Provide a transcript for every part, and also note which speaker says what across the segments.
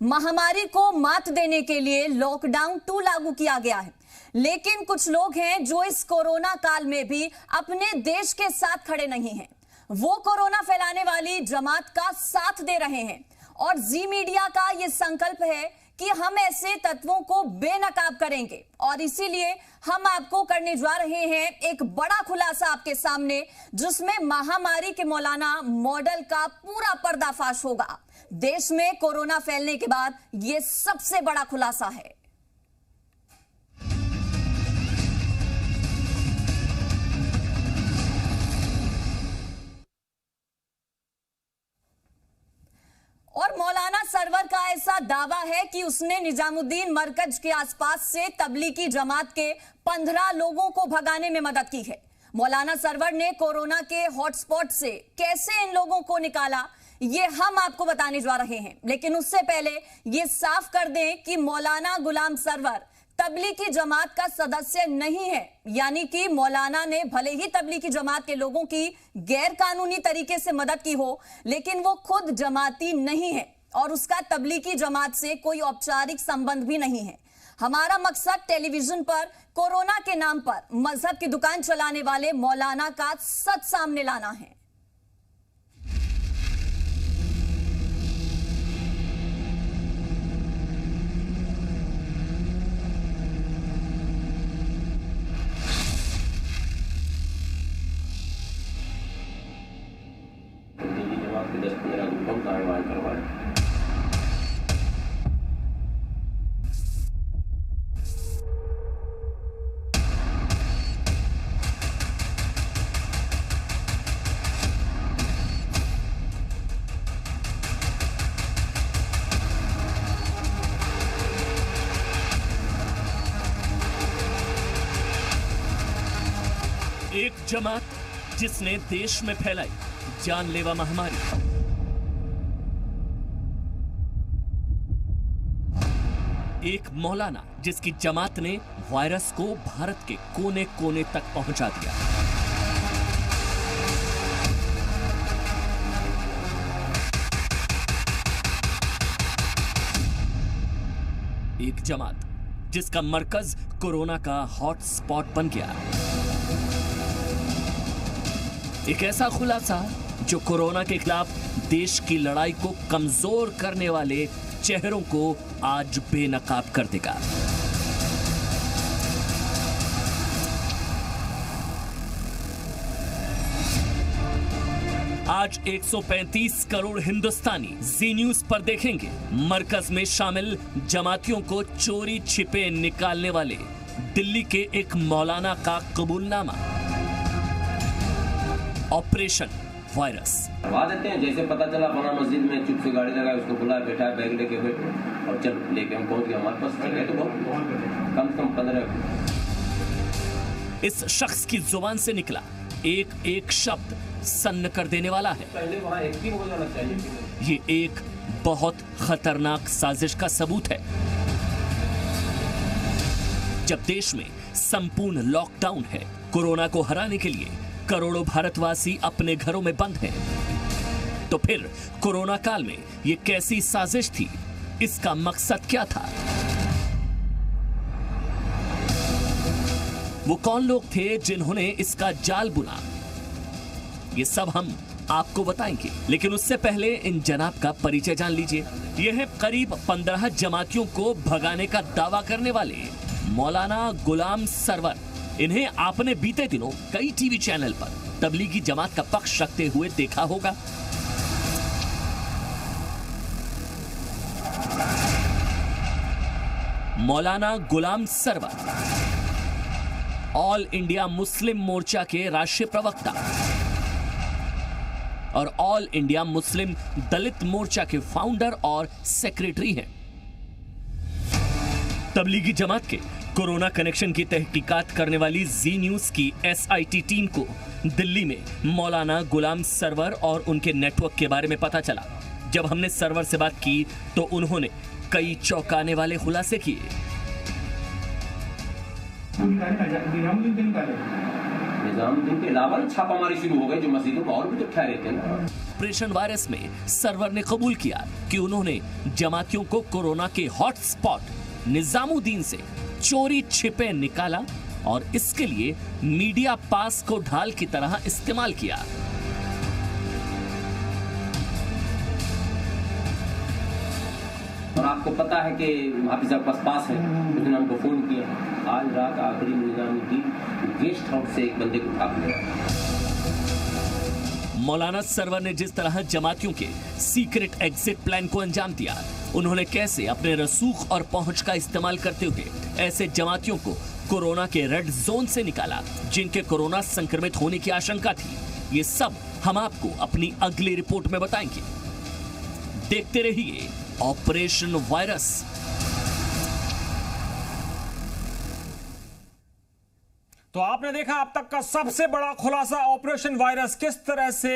Speaker 1: महामारी को मात देने के लिए लॉकडाउन 2 लागू किया गया है, लेकिन कुछ लोग हैं जो इस कोरोना काल में भी अपने देश के साथ खड़े नहीं हैं। वो कोरोना फैलाने वाली जमात का साथ दे रहे हैं और जी मीडिया का ये संकल्प है कि हम ऐसे तत्वों को बेनकाब करेंगे और इसीलिए हम आपको करने जा रहे हैं एक बड़ा खुलासा आपके सामने, जिसमें महामारी के मौलाना मॉडल का पूरा पर्दाफाश होगा। देश में कोरोना फैलने के बाद यह सबसे बड़ा खुलासा है। और मौलाना सरवर का ऐसा दावा है कि उसने निजामुद्दीन मरकज के आसपास से तबलीगी जमात के 15 लोगों को भगाने में मदद की है। मौलाना सरवर ने कोरोना के हॉटस्पॉट से कैसे इन लोगों को निकाला, ये हम आपको बताने जा रहे हैं। लेकिन उससे पहले ये साफ कर दें कि मौलाना गुलाम सरवर तबलीगी जमात का सदस्य नहीं है, यानी कि मौलाना ने भले ही तबलीगी जमात के लोगों की गैर कानूनी तरीके से मदद की हो, लेकिन वो खुद जमाती नहीं है और उसका तबलीगी जमात से कोई औपचारिक संबंध भी नहीं है। हमारा मकसद टेलीविजन पर कोरोना के नाम पर मजहब की दुकान चलाने वाले मौलाना का सच सामने लाना है।
Speaker 2: एक जमात जिसने देश में फैलाई जानलेवा महामारी, एक मौलाना जिसकी जमात ने वायरस को भारत के कोने कोने तक पहुंचा दिया। एक जमात जिसका मरकज कोरोना का हॉटस्पॉट बन गया। एक ऐसा खुलासा जो कोरोना के खिलाफ देश की लड़ाई को कमजोर करने वाले चेहरों को आज बेनकाब कर देगा। आज 135 करोड़ हिंदुस्तानी जी न्यूज पर देखेंगे मरकज में शामिल जमातियों को चोरी छिपे निकालने वाले दिल्ली के एक मौलाना का कबूलनामा। ऑपरेशन वायरस
Speaker 3: करवा देते हैं। जैसे पता चला बना मस्जिद में चुप से गाड़ी लगाए, उसको बुलाया, बैठा बैग लेके बैठो और चल लेके हम पहुंच गए। हमारे पास है तो बहुत कम से कम 15।
Speaker 2: इस शख्स की जुबान से निकला एक एक शब्द सन्न कर देने वाला है।
Speaker 3: पहले वहां एक्टिव हो जाना चाहिए।
Speaker 2: ये एक बहुत खतरनाक साजिश का सबूत है। जब देश में संपूर्ण लॉकडाउन है, कोरोना को हराने के लिए करोड़ों भारतवासी अपने घरों में बंद हैं, तो फिर कोरोना काल में यह कैसी साजिश थी? इसका मकसद क्या था? वो कौन लोग थे जिन्होंने इसका जाल बुना? ये सब हम आपको बताएंगे, लेकिन उससे पहले इन जनाब का परिचय जान लीजिए। यह है करीब 15 जमातियों को भगाने का दावा करने वाले मौलाना गुलाम सरवर। इन्हें आपने बीते दिनों कई टीवी चैनल पर तबलीगी जमात का पक्ष रखते हुए देखा होगा। मौलाना गुलाम सरवर ऑल इंडिया मुस्लिम मोर्चा के राष्ट्रीय प्रवक्ता और ऑल इंडिया मुस्लिम दलित मोर्चा के फाउंडर और सेक्रेटरी हैं। तबलीगी जमात के कोरोना कनेक्शन की तहकीकात करने वाली जी न्यूज की SIT टीम को दिल्ली में मौलाना गुलाम सरवर और उनके नेटवर्क के बारे में पता चला। जब हमने सरवर से बात की तो उन्होंने कई चौंकाने वाले खुलासे किए।
Speaker 3: निजामुद्दीन के अलावा छापामारी शुरू हो गई, जो मस्जिदों में और भी तो ठहरे थे ना।
Speaker 2: ऑपरेशन वायरस में सरवर ने कबूल किया कि उन्होंने जमातियों को कोरोना के हॉटस्पॉट निजामुद्दीन से चोरी छिपे निकाला और इसके लिए मीडिया पास को ढाल की तरह इस्तेमाल किया।
Speaker 3: और आपको पता है कि हाफिज साहब पास है, उसने हमको फोन किया, आज रात आखिरी निजामुद्दीन गेस्ट हाउस से एक बंदे को उठा लिया।
Speaker 2: मौलाना सरवर ने जिस तरह जमातियों के सीक्रेट एग्जिट प्लान को अंजाम दिया, उन्होंने कैसे अपने रसूख और पहुंच का इस्तेमाल करते हुए ऐसे जमातियों को कोरोना के रेड जोन से निकाला जिनके कोरोना संक्रमित होने की आशंका थी, ये सब हम आपको अपनी अगली रिपोर्ट में बताएंगे। देखते रहिए ऑपरेशन वायरस।
Speaker 4: तो आपने देखा अब तक का सबसे बड़ा खुलासा, ऑपरेशन वायरस, किस तरह से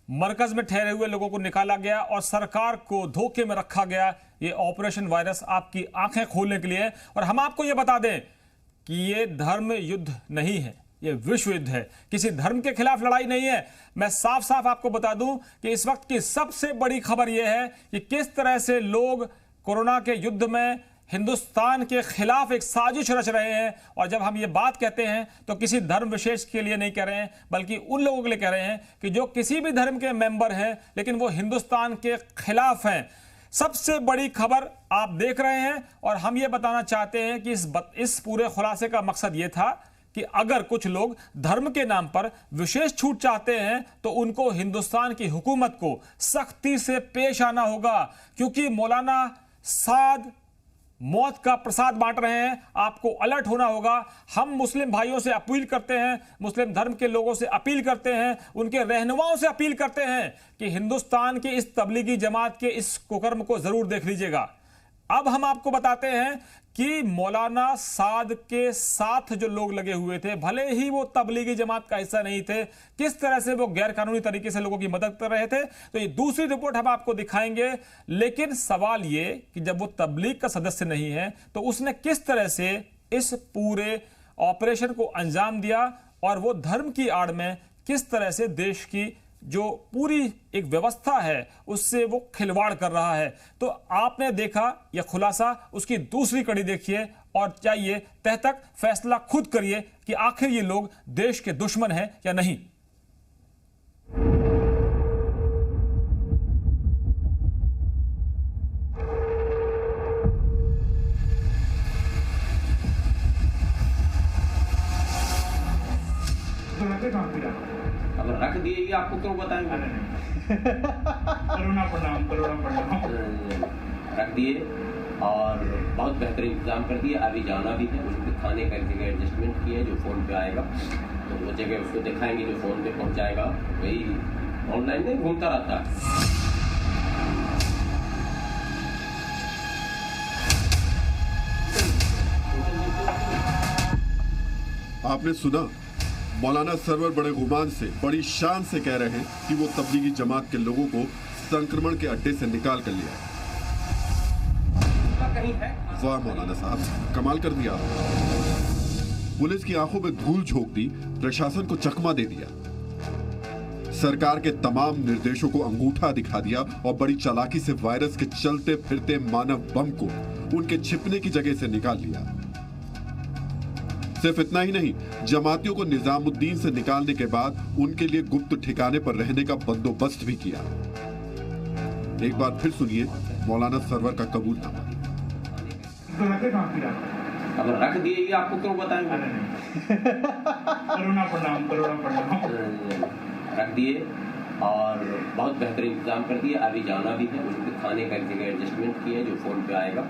Speaker 4: मरकज में ठहरे हुए लोगों को निकाला गया और सरकार को धोखे में रखा गया। ये ऑपरेशन वायरस आपकी आंखें खोलने के लिए, और हम आपको ये बता दें कि ये धर्म युद्ध नहीं है, ये विश्व युद्ध है, किसी धर्म के खिलाफ लड़ाई नहीं है। मैं साफ साफ आपको बता दूं कि इस वक्त की सबसे बड़ी खबर यह है कि किस तरह से लोग कोरोना के युद्ध में हिंदुस्तान के खिलाफ एक साजिश रच रहे हैं। और जब हम ये बात कहते हैं तो किसी धर्म विशेष के लिए नहीं कह रहे हैं, बल्कि उन लोगों के लिए कह रहे हैं कि जो किसी भी धर्म के मेंबर हैं लेकिन वो हिंदुस्तान के खिलाफ हैं। सबसे बड़ी खबर आप देख रहे हैं, और हम ये बताना चाहते हैं कि इस पूरे खुलासे का मकसद ये था कि अगर कुछ लोग धर्म के नाम पर विशेष छूट चाहते हैं तो उनको हिंदुस्तान की हुकूमत को सख्ती से पेश आना होगा, क्योंकि मौलाना साद मौत का प्रसाद बांट रहे हैं। आपको अलर्ट होना होगा। हम मुस्लिम भाइयों से अपील करते हैं, मुस्लिम धर्म के लोगों से अपील करते हैं, उनके रहनुमाओं से अपील करते हैं कि हिंदुस्तान की इस तबलीगी जमात के इस कुकर्म को जरूर देख लीजिएगा। अब हम आपको बताते हैं कि मौलाना साद के साथ जो लोग लगे हुए थे, भले ही वो तबलीगी जमात का हिस्सा नहीं थे, किस तरह से वो गैर कानूनी तरीके से लोगों की मदद कर रहे थे। तो ये दूसरी रिपोर्ट हम आपको दिखाएंगे। लेकिन सवाल ये कि जब वो तबलीग का सदस्य नहीं है तो उसने किस तरह से इस पूरे ऑपरेशन को अंजाम दिया, और वो धर्म की आड़ में किस तरह से देश की जो पूरी एक व्यवस्था है उससे वो खिलवाड़ कर रहा है। तो आपने देखा यह खुलासा, उसकी दूसरी कड़ी देखिए और चाहिए तह तक फैसला खुद करिए कि आखिर ये लोग देश के दुश्मन हैं या नहीं।
Speaker 3: अगर रख दिए ये आपको क्यों बताएंगे?
Speaker 5: करुणा प्रणाम।
Speaker 3: रख दिए और बहुत बेहतरीन इंतजाम कर दिए। अभी जाना भी है, उसके खाने का एक जगह एडजस्टमेंट किया है, जो फ़ोन पे आएगा तो वो जगह उसको दिखाएंगे, जो फ़ोन पे पहुंचाएगा वही ऑनलाइन नहीं घूमता रहता है।
Speaker 6: आपने सुना, मौलाना सरवर बड़े गुमान से, बड़ी शान से कह रहे हैं कि वो तबलीगी जमात के लोगों को संक्रमण के अड्डे से निकाल कर लिया। वाह मौलाना साहब, कमाल कर दिया। पुलिस की आंखों में धूल झोंक दी, प्रशासन को चकमा दे दिया, सरकार के तमाम निर्देशों को अंगूठा दिखा दिया और बड़ी चालाकी से वायरस के चलते फिरते मानव बम को उनके छिपने की जगह से निकाल लिया। सिर्फ इतना ही नहीं, जमातियों को निजामुद्दीन से निकालने के बाद उनके लिए गुप्त ठिकाने पर रहने का बंदोबस्त भी किया। एक बार फिर सुनिए मौलाना सरवर का कबूलनामा।
Speaker 3: अगर रख दिए ये आपको क्यों बताएंगे?
Speaker 5: करुणा प्रणाम।
Speaker 3: रख दिए और बहुत बेहतरीन इंतजाम कर दिए। अभी जाना भी है, उसके खाने का एक जगह एडजस्टमेंट किया है, जो फ़ोन पे आएगा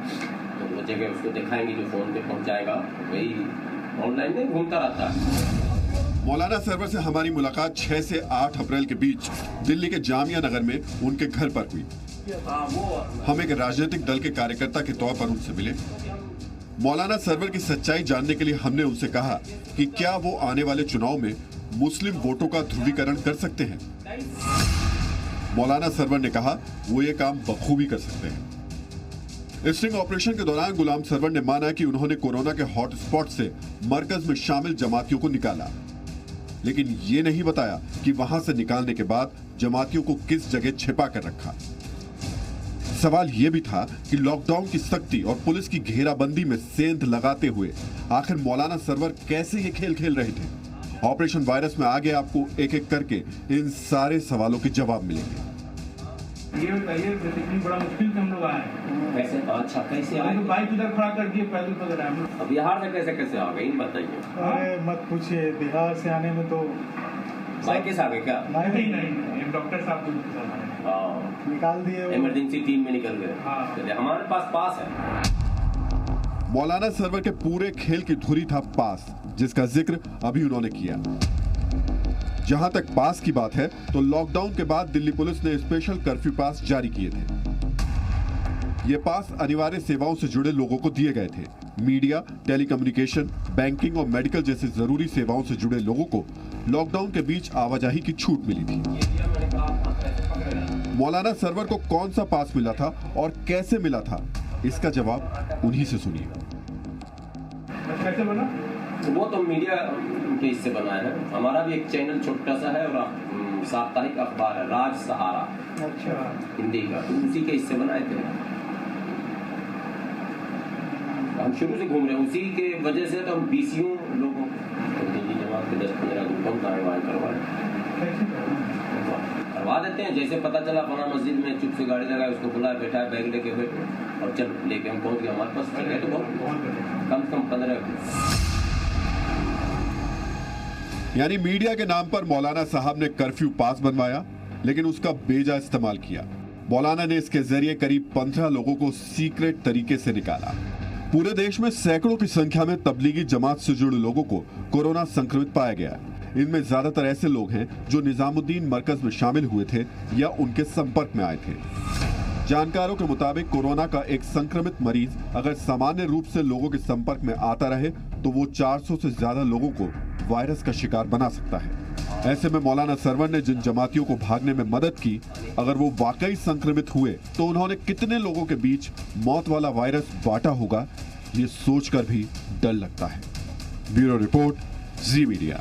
Speaker 3: तो वो जगह उसको दिखाएंगे, जो फ़ोन पे पहुंचाएगा वही ऑनलाइन नहीं घूमता रहता है।
Speaker 6: मौलाना सरवर से हमारी मुलाकात 6 से 8 अप्रैल के बीच दिल्ली के जामिया नगर में उनके घर पर हुई। हम एक राजनीतिक दल के कार्यकर्ता के तौर पर उनसे मिले। मौलाना सरवर की सच्चाई जानने के लिए हमने उनसे कहा कि क्या वो आने वाले चुनाव में मुस्लिम वोटों का ध्रुवीकरण कर सकते हैं। मौलाना सरवर ने कहा वो ये काम बखूबी कर सकते हैं। इस स्टिंग ऑपरेशन के दौरान गुलाम सरवर ने माना कि उन्होंने कोरोना के हॉटस्पॉट से मरकज में शामिल जमातियों को निकाला। लेकिन ये नहीं बताया कि वहां से निकालने के बाद जमातियों को किस जगह छिपा कर रखा। सवाल यह भी था कि लॉकडाउन की सख्ती और पुलिस की घेराबंदी में सेंध लगाते हुए आखिर मौलाना सरवर कैसे ये खेल खेल रहे थे। ऑपरेशन वायरस में आगे आपको एक एक करके इन सारे सवालों के जवाब मिलेंगे।
Speaker 5: ये बताइए, इतनी बड़ा मुश्किल से हम लोग आए।
Speaker 3: कैसे? अच्छा, कैसे आए?
Speaker 5: तो बाइक उधर खड़ा कर दिए, पैदल पैदल आए।
Speaker 3: अब बिहार से कैसे कैसे आ गए बताइए।
Speaker 5: अरे मत पूछिए, बिहार से आने में तो
Speaker 3: बाइक से आ गए क्या?
Speaker 5: नहीं, डॉक्टर साहब निकाल दिए,
Speaker 3: इमरजेंसी टीम में निकल गए।
Speaker 5: हाँ।
Speaker 3: हमारे पास है।
Speaker 6: मौलाना सरवर के पूरे खेल की धुरी था पास, जिसका जिक्र अभी उन्होंने किया। जहां तक पास की बात है तो लॉकडाउन के बाद दिल्ली पुलिस ने स्पेशल कर्फ्यू पास जारी किए थे। ये पास अनिवार्य सेवाओं से जुड़े लोगों को दिए गए थे। मीडिया, टेलीकम्युनिकेशन, बैंकिंग और मेडिकल जैसी जरूरी सेवाओं से जुड़े लोगों को लॉकडाउन के बीच आवाजाही की छूट मिली थी। मौलाना सरवर को कौन सा पास मिला था और कैसे मिला था, इसका जवाब उन्हीं से सुनिए।
Speaker 5: कैसे बना?
Speaker 3: वो तो मीडिया के इससे बना है। हमारा भी एक चैनल छोटा सा है और साप्ताहिक अखबार है, राज सहारा।
Speaker 5: अच्छा।
Speaker 3: हिंदी का, तो उसी के इससे बनाए थे। हम शुरू से घूम रहे हैं उसी के वजह से, तो हम बीसियों लोगों दिल्ली जमात के 10-15 ग्रुप हम कार्यवाही करवा देते हैं। जैसे पता चला फला मस्जिद में चुप से गाड़ी लगाए, उसको बुलाया, बैठा, बैग लेके बैठे और चल लेके हम पहुंच गए। हमारे पास है तो बहुत कम से कम 15।
Speaker 6: यानी मीडिया के नाम पर मौलाना साहब ने कर्फ्यू पास बनवाया, लेकिन उसका बेजा इस्तेमाल किया। मौलाना ने इसके जरिए करीब 15 लोगों को सीक्रेट तरीके से निकाला। पूरे देश में सैकड़ों की संख्या में तबलीगी जमात से जुड़े लोगों को कोरोना संक्रमित पाया गया। इनमें ज्यादातर ऐसे लोग हैं जो निजामुद्दीन मरकज में शामिल हुए थे या उनके संपर्क में आए थे। जानकारों के मुताबिक कोरोना का एक संक्रमित मरीज अगर सामान्य रूप से लोगों के संपर्क में आता रहे तो वो 400 से ज्यादा लोगों को वायरस का शिकार बना सकता है। ऐसे में मौलाना सरवर ने जिन जमातियों को भागने में मदद की, अगर वो वाकई संक्रमित हुए तो उन्होंने कितने लोगों के बीच मौत वाला वायरस बांटा होगा, ये सोचकर भी डर लगता है। ब्यूरो रिपोर्ट, जी मीडिया।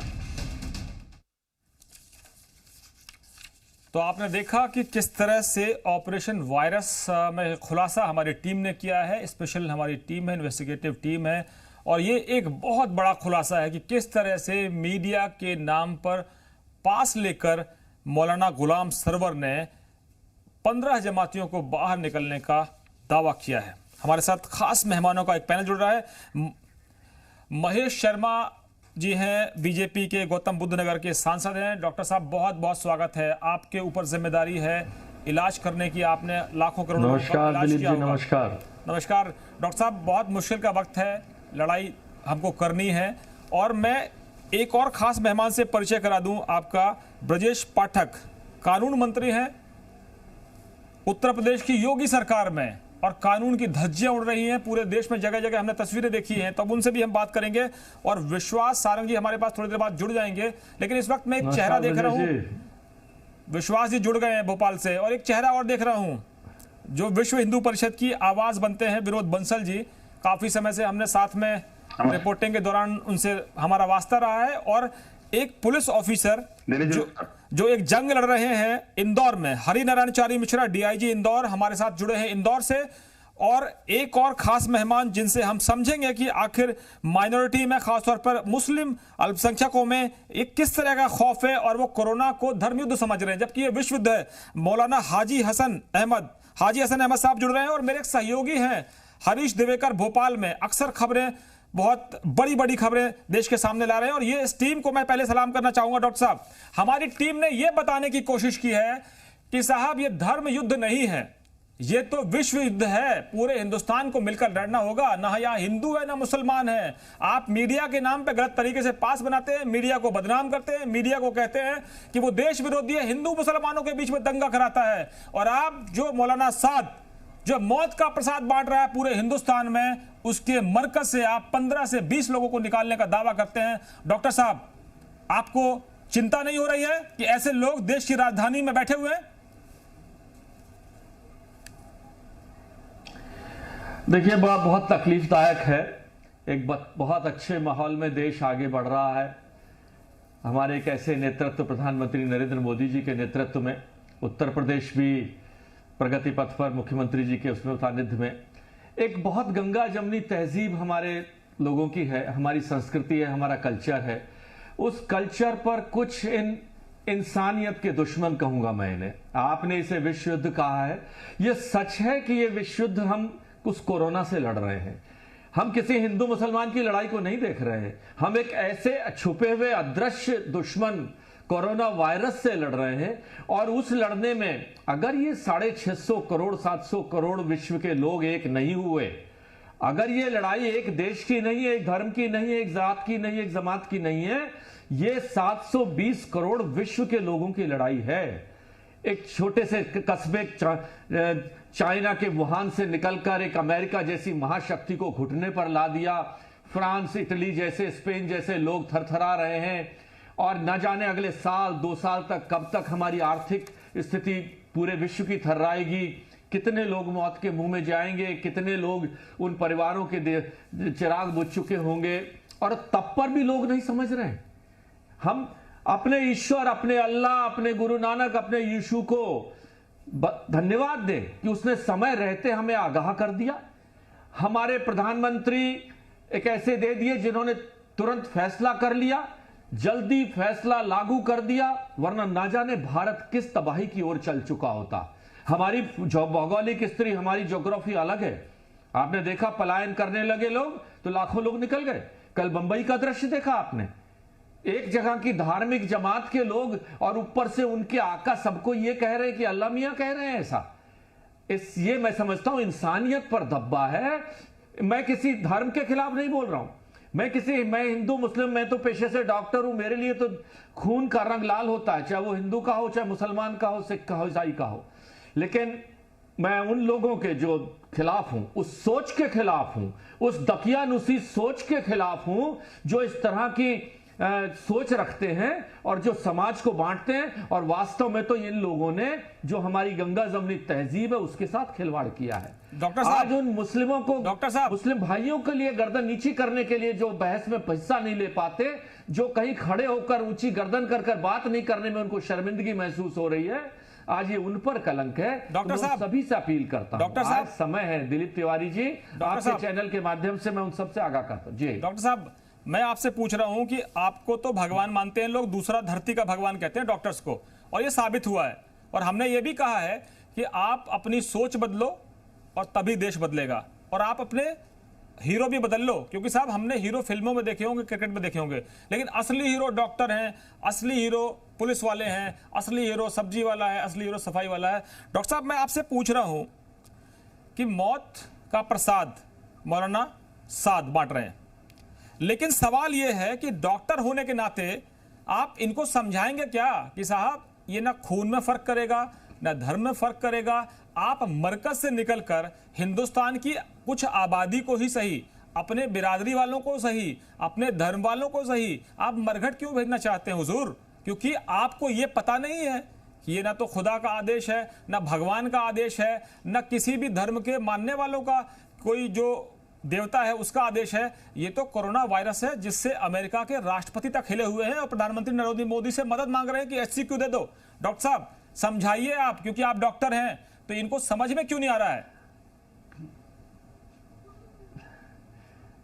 Speaker 4: तो आपने देखा कि किस तरह से ऑपरेशन वायरस में खुलासा हमारी टीम ने किया है। स्पेशल हमारी टीम है, इन्वेस्टिगेटिव टीम है, और ये एक बहुत बड़ा खुलासा है कि किस तरह से मीडिया के नाम पर पास लेकर मौलाना गुलाम सरवर ने 15 जमातियों को बाहर निकलने का दावा किया है। हमारे साथ खास मेहमानों का एक पैनल जुड़ रहा है। महेश शर्मा जी हैं, बीजेपी के गौतम बुद्ध नगर के सांसद हैं। डॉक्टर साहब, बहुत बहुत स्वागत है। आपके ऊपर जिम्मेदारी है इलाज करने की, आपने लाखों करोड़ों
Speaker 7: नमस्कार दिलीप जी। नमस्कार।
Speaker 4: नमस्कार डॉक्टर साहब, बहुत मुश्किल का वक्त है, लड़ाई हमको करनी है। और मैं एक और खास मेहमान से परिचय करा दूं आपका। ब्रजेश पाठक कानून मंत्री हैं उत्तर प्रदेश की योगी सरकार में, और कानून की धज्जियां उड़ रही हैं पूरे देश में, जगह जगह हमने तस्वीरें देखी हैं। तब उनसे भी हम बात करेंगे। और विश्वास सारंग जी हमारे पास थोड़ी देर बाद जुड़ जाएंगे, लेकिन इस वक्त मैं एक चेहरा देख रहा हूं। विश्वास जी जुड़ गए हैं भोपाल से, और एक चेहरा और देख रहा हूं जो विश्व हिंदू परिषद की आवाज बनते हैं, विनोद बंसल जी। काफी समय से हमने साथ में रिपोर्टिंग के दौरान उनसे हमारा वास्ता रहा है। और एक पुलिस ऑफिसर जो एक जंग लड़ रहे हैं इंदौर में, हरिनारायणचारी मिश्रा, डीआईजी इंदौर, हमारे साथ जुड़े हैं इंदौर से। और एक और खास मेहमान जिनसे हम समझेंगे कि आखिर माइनॉरिटी में, खासतौर पर मुस्लिम अल्पसंख्यकों में एक किस तरह का खौफ है, और वो कोरोना को धर्म युद्ध समझ रहे हैं जबकि ये विश्व युद्ध है। मौलाना हाजी हसन अहमद साहब जुड़ रहे हैं, और मेरे एक सहयोगी हैं हरीश दिवेकर, भोपाल में अक्सर खबरें, बहुत बड़ी बड़ी खबरें देश के सामने ला रहे हैं। और ये इस टीम को मैं पहले सलाम करना चाहूंगा। डॉक्टर साहब, हमारी टीम ने यह बताने की कोशिश की है कि साहब ये धर्म युद्ध नहीं है, ये तो विश्व युद्ध है। पूरे हिंदुस्तान को मिलकर लड़ना होगा, ना यहाँ हिंदू है ना मुसलमान है। आप मीडिया के नाम पे गलत तरीके से पास बनाते हैं, मीडिया को बदनाम करते हैं, मीडिया को कहते हैं कि वो देश विरोधी है, हिंदू मुसलमानों के बीच में दंगा कराता है। और आप जो मौलाना साद जो मौत का प्रसाद बांट रहा है पूरे हिंदुस्तान में, उसके मरकज से आप 15 से 20 लोगों को निकालने का दावा करते हैं। डॉक्टर साहब, आपको चिंता नहीं हो रही है कि ऐसे लोग देश की राजधानी में बैठे हुए हैं?
Speaker 7: देखिए, बहुत तकलीफदायक है। एक बहुत अच्छे माहौल में देश आगे बढ़ रहा है, हमारे एक ऐसे नेतृत्व प्रधानमंत्री नरेंद्र मोदी जी के नेतृत्व में उत्तर प्रदेश भी प्रगति पथ पर मुख्यमंत्री जी के उसमें सानिध्य में एक बहुत गंगा जमनी तहजीब हमारे लोगों की है, हमारी संस्कृति है, हमारा कल्चर है। उस कल्चर पर कुछ इंसानियत के दुश्मन कहूंगा मैं इन्हें, आपने इसे विश्व युद्ध कहा है। यह सच है कि यह विश्व युद्ध हम उस कोरोना से लड़ रहे हैं। हम किसी हिंदू मुसलमान की लड़ाई को नहीं देख रहे हैं, हम एक ऐसे छुपे हुए अदृश्य दुश्मन कोरोना वायरस से लड़ रहे हैं। और उस लड़ने में अगर ये 650 करोड़ 700 करोड़ विश्व के लोग एक नहीं हुए, अगर ये लड़ाई एक देश की नहीं है, एक धर्म की नहीं है, एक जात की नहीं है, एक जमात की नहीं है, ये 720 करोड़ विश्व के लोगों की लड़ाई है। एक छोटे से कस्बे चाइना के वुहान से निकलकर एक अमेरिका जैसी महाशक्ति को घुटने पर ला दिया। फ्रांस, इटली जैसे, स्पेन जैसे लोग थरथरा रहे हैं और न जाने अगले साल 2 साल तक कब तक हमारी आर्थिक स्थिति पूरे विश्व की थर्राएगी, कितने लोग मौत के मुंह में जाएंगे, कितने लोग उन परिवारों के चिराग बुझ चुके होंगे। और तब पर भी लोग नहीं समझ रहे हैं। हम अपने ईश्वर, अपने अल्लाह, अपने गुरु नानक, अपने यीशु को धन्यवाद दें कि उसने समय रहते हमें आगाह कर दिया। हमारे प्रधानमंत्री एक ऐसे दे दिए जिन्होंने तुरंत फैसला कर लिया, जल्दी फैसला लागू कर दिया, वरना ना जाने भारत किस तबाही की ओर चल चुका होता। हमारी भौगोलिक स्थिति, हमारी ज्योग्राफी अलग है। आपने देखा पलायन करने लगे लोग तो लाखों लोग निकल गए। कल बंबई का दृश्य देखा आपने, एक जगह की धार्मिक जमात के लोग और ऊपर से उनके आका सबको ये कह रहे हैं कि अल्लाह मियां कह रहे हैं ऐसा। ये मैं समझता हूं इंसानियत पर धब्बा है। मैं किसी धर्म के खिलाफ नहीं बोल रहा हूं, मैं हिंदू मुस्लिम, मैं तो पेशे से डॉक्टर हूं, मेरे लिए तो खून का रंग लाल होता है, चाहे वो हिंदू का हो, चाहे मुसलमान का हो, सिख का हो, ईसाई का हो। लेकिन मैं उन लोगों के जो खिलाफ हूं, उस सोच के खिलाफ हूं, उस दकियानुसी सोच के खिलाफ हूं जो इस तरह की सोच रखते हैं और जो समाज को बांटते हैं। और वास्तव में तो इन लोगों ने जो हमारी गंगा जमनी तहजीब है उसके साथ खिलवाड़ किया है।
Speaker 4: डॉक्टर साहब,
Speaker 7: आज उन मुस्लिमों को,
Speaker 4: डॉक्टर साहब,
Speaker 7: मुस्लिम भाइयों के लिए गर्दन नीची करने के लिए जो बहस में हिस्सा नहीं ले पाते, जो कहीं खड़े होकर ऊंची गर्दन कर बात नहीं करने में उनको शर्मिंदगी महसूस हो रही है, आज ये उन पर कलंक है।
Speaker 4: डॉक्टर साहब,
Speaker 7: सभी से अपील करता हूं,
Speaker 4: डॉक्टर साहब,
Speaker 7: समय है दिलीप तिवारी जी, आपके चैनल के माध्यम से मैं उन सबसे आगाह करता हूं। जी
Speaker 4: डॉक्टर साहब, मैं आपसे पूछ रहा हूं कि आपको तो भगवान मानते हैं लोग, दूसरा धरती का भगवान कहते हैं डॉक्टर्स को, और ये साबित हुआ है। और हमने ये भी कहा है कि आप अपनी सोच बदलो और तभी देश बदलेगा। और आप अपने हीरो भी बदल लो, क्योंकि साहब हमने हीरो फिल्मों में देखे होंगे, क्रिकेट में देखे होंगे, लेकिन असली हीरो डॉक्टर हैं, असली हीरो पुलिस वाले हैं, असली हीरो सब्जी वाला है, असली हीरो सफाई वाला है। डॉक्टर साहब, मैं आपसे पूछ रहा हूं कि मौत का प्रसाद मौलाना साद बांट रहे हैं, लेकिन सवाल यह है कि डॉक्टर होने के नाते आप इनको समझाएंगे क्या कि साहब ये ना खून में फर्क करेगा, ना धर्म में फर्क करेगा। आप मरकज से निकलकर हिंदुस्तान की कुछ आबादी को ही सही, अपने बिरादरी वालों को सही, अपने धर्म वालों को सही, आप मरघट क्यों भेजना चाहते हैं हुजूर? क्योंकि आपको ये पता नहीं है कि ये ना तो खुदा का आदेश है, ना भगवान का आदेश है, ना किसी भी धर्म के मानने वालों का कोई जो देवता है उसका आदेश है। ये तो कोरोना वायरस है जिससे अमेरिका के राष्ट्रपति तक हिले हुए हैं और प्रधानमंत्री नरेंद्र मोदी से मदद मांग रहे हैं कि HCQ दे दो। डॉक्टर साहब समझाइए आप, क्योंकि आप डॉक्टर हैं, तो इनको समझ में क्यों नहीं आ रहा है?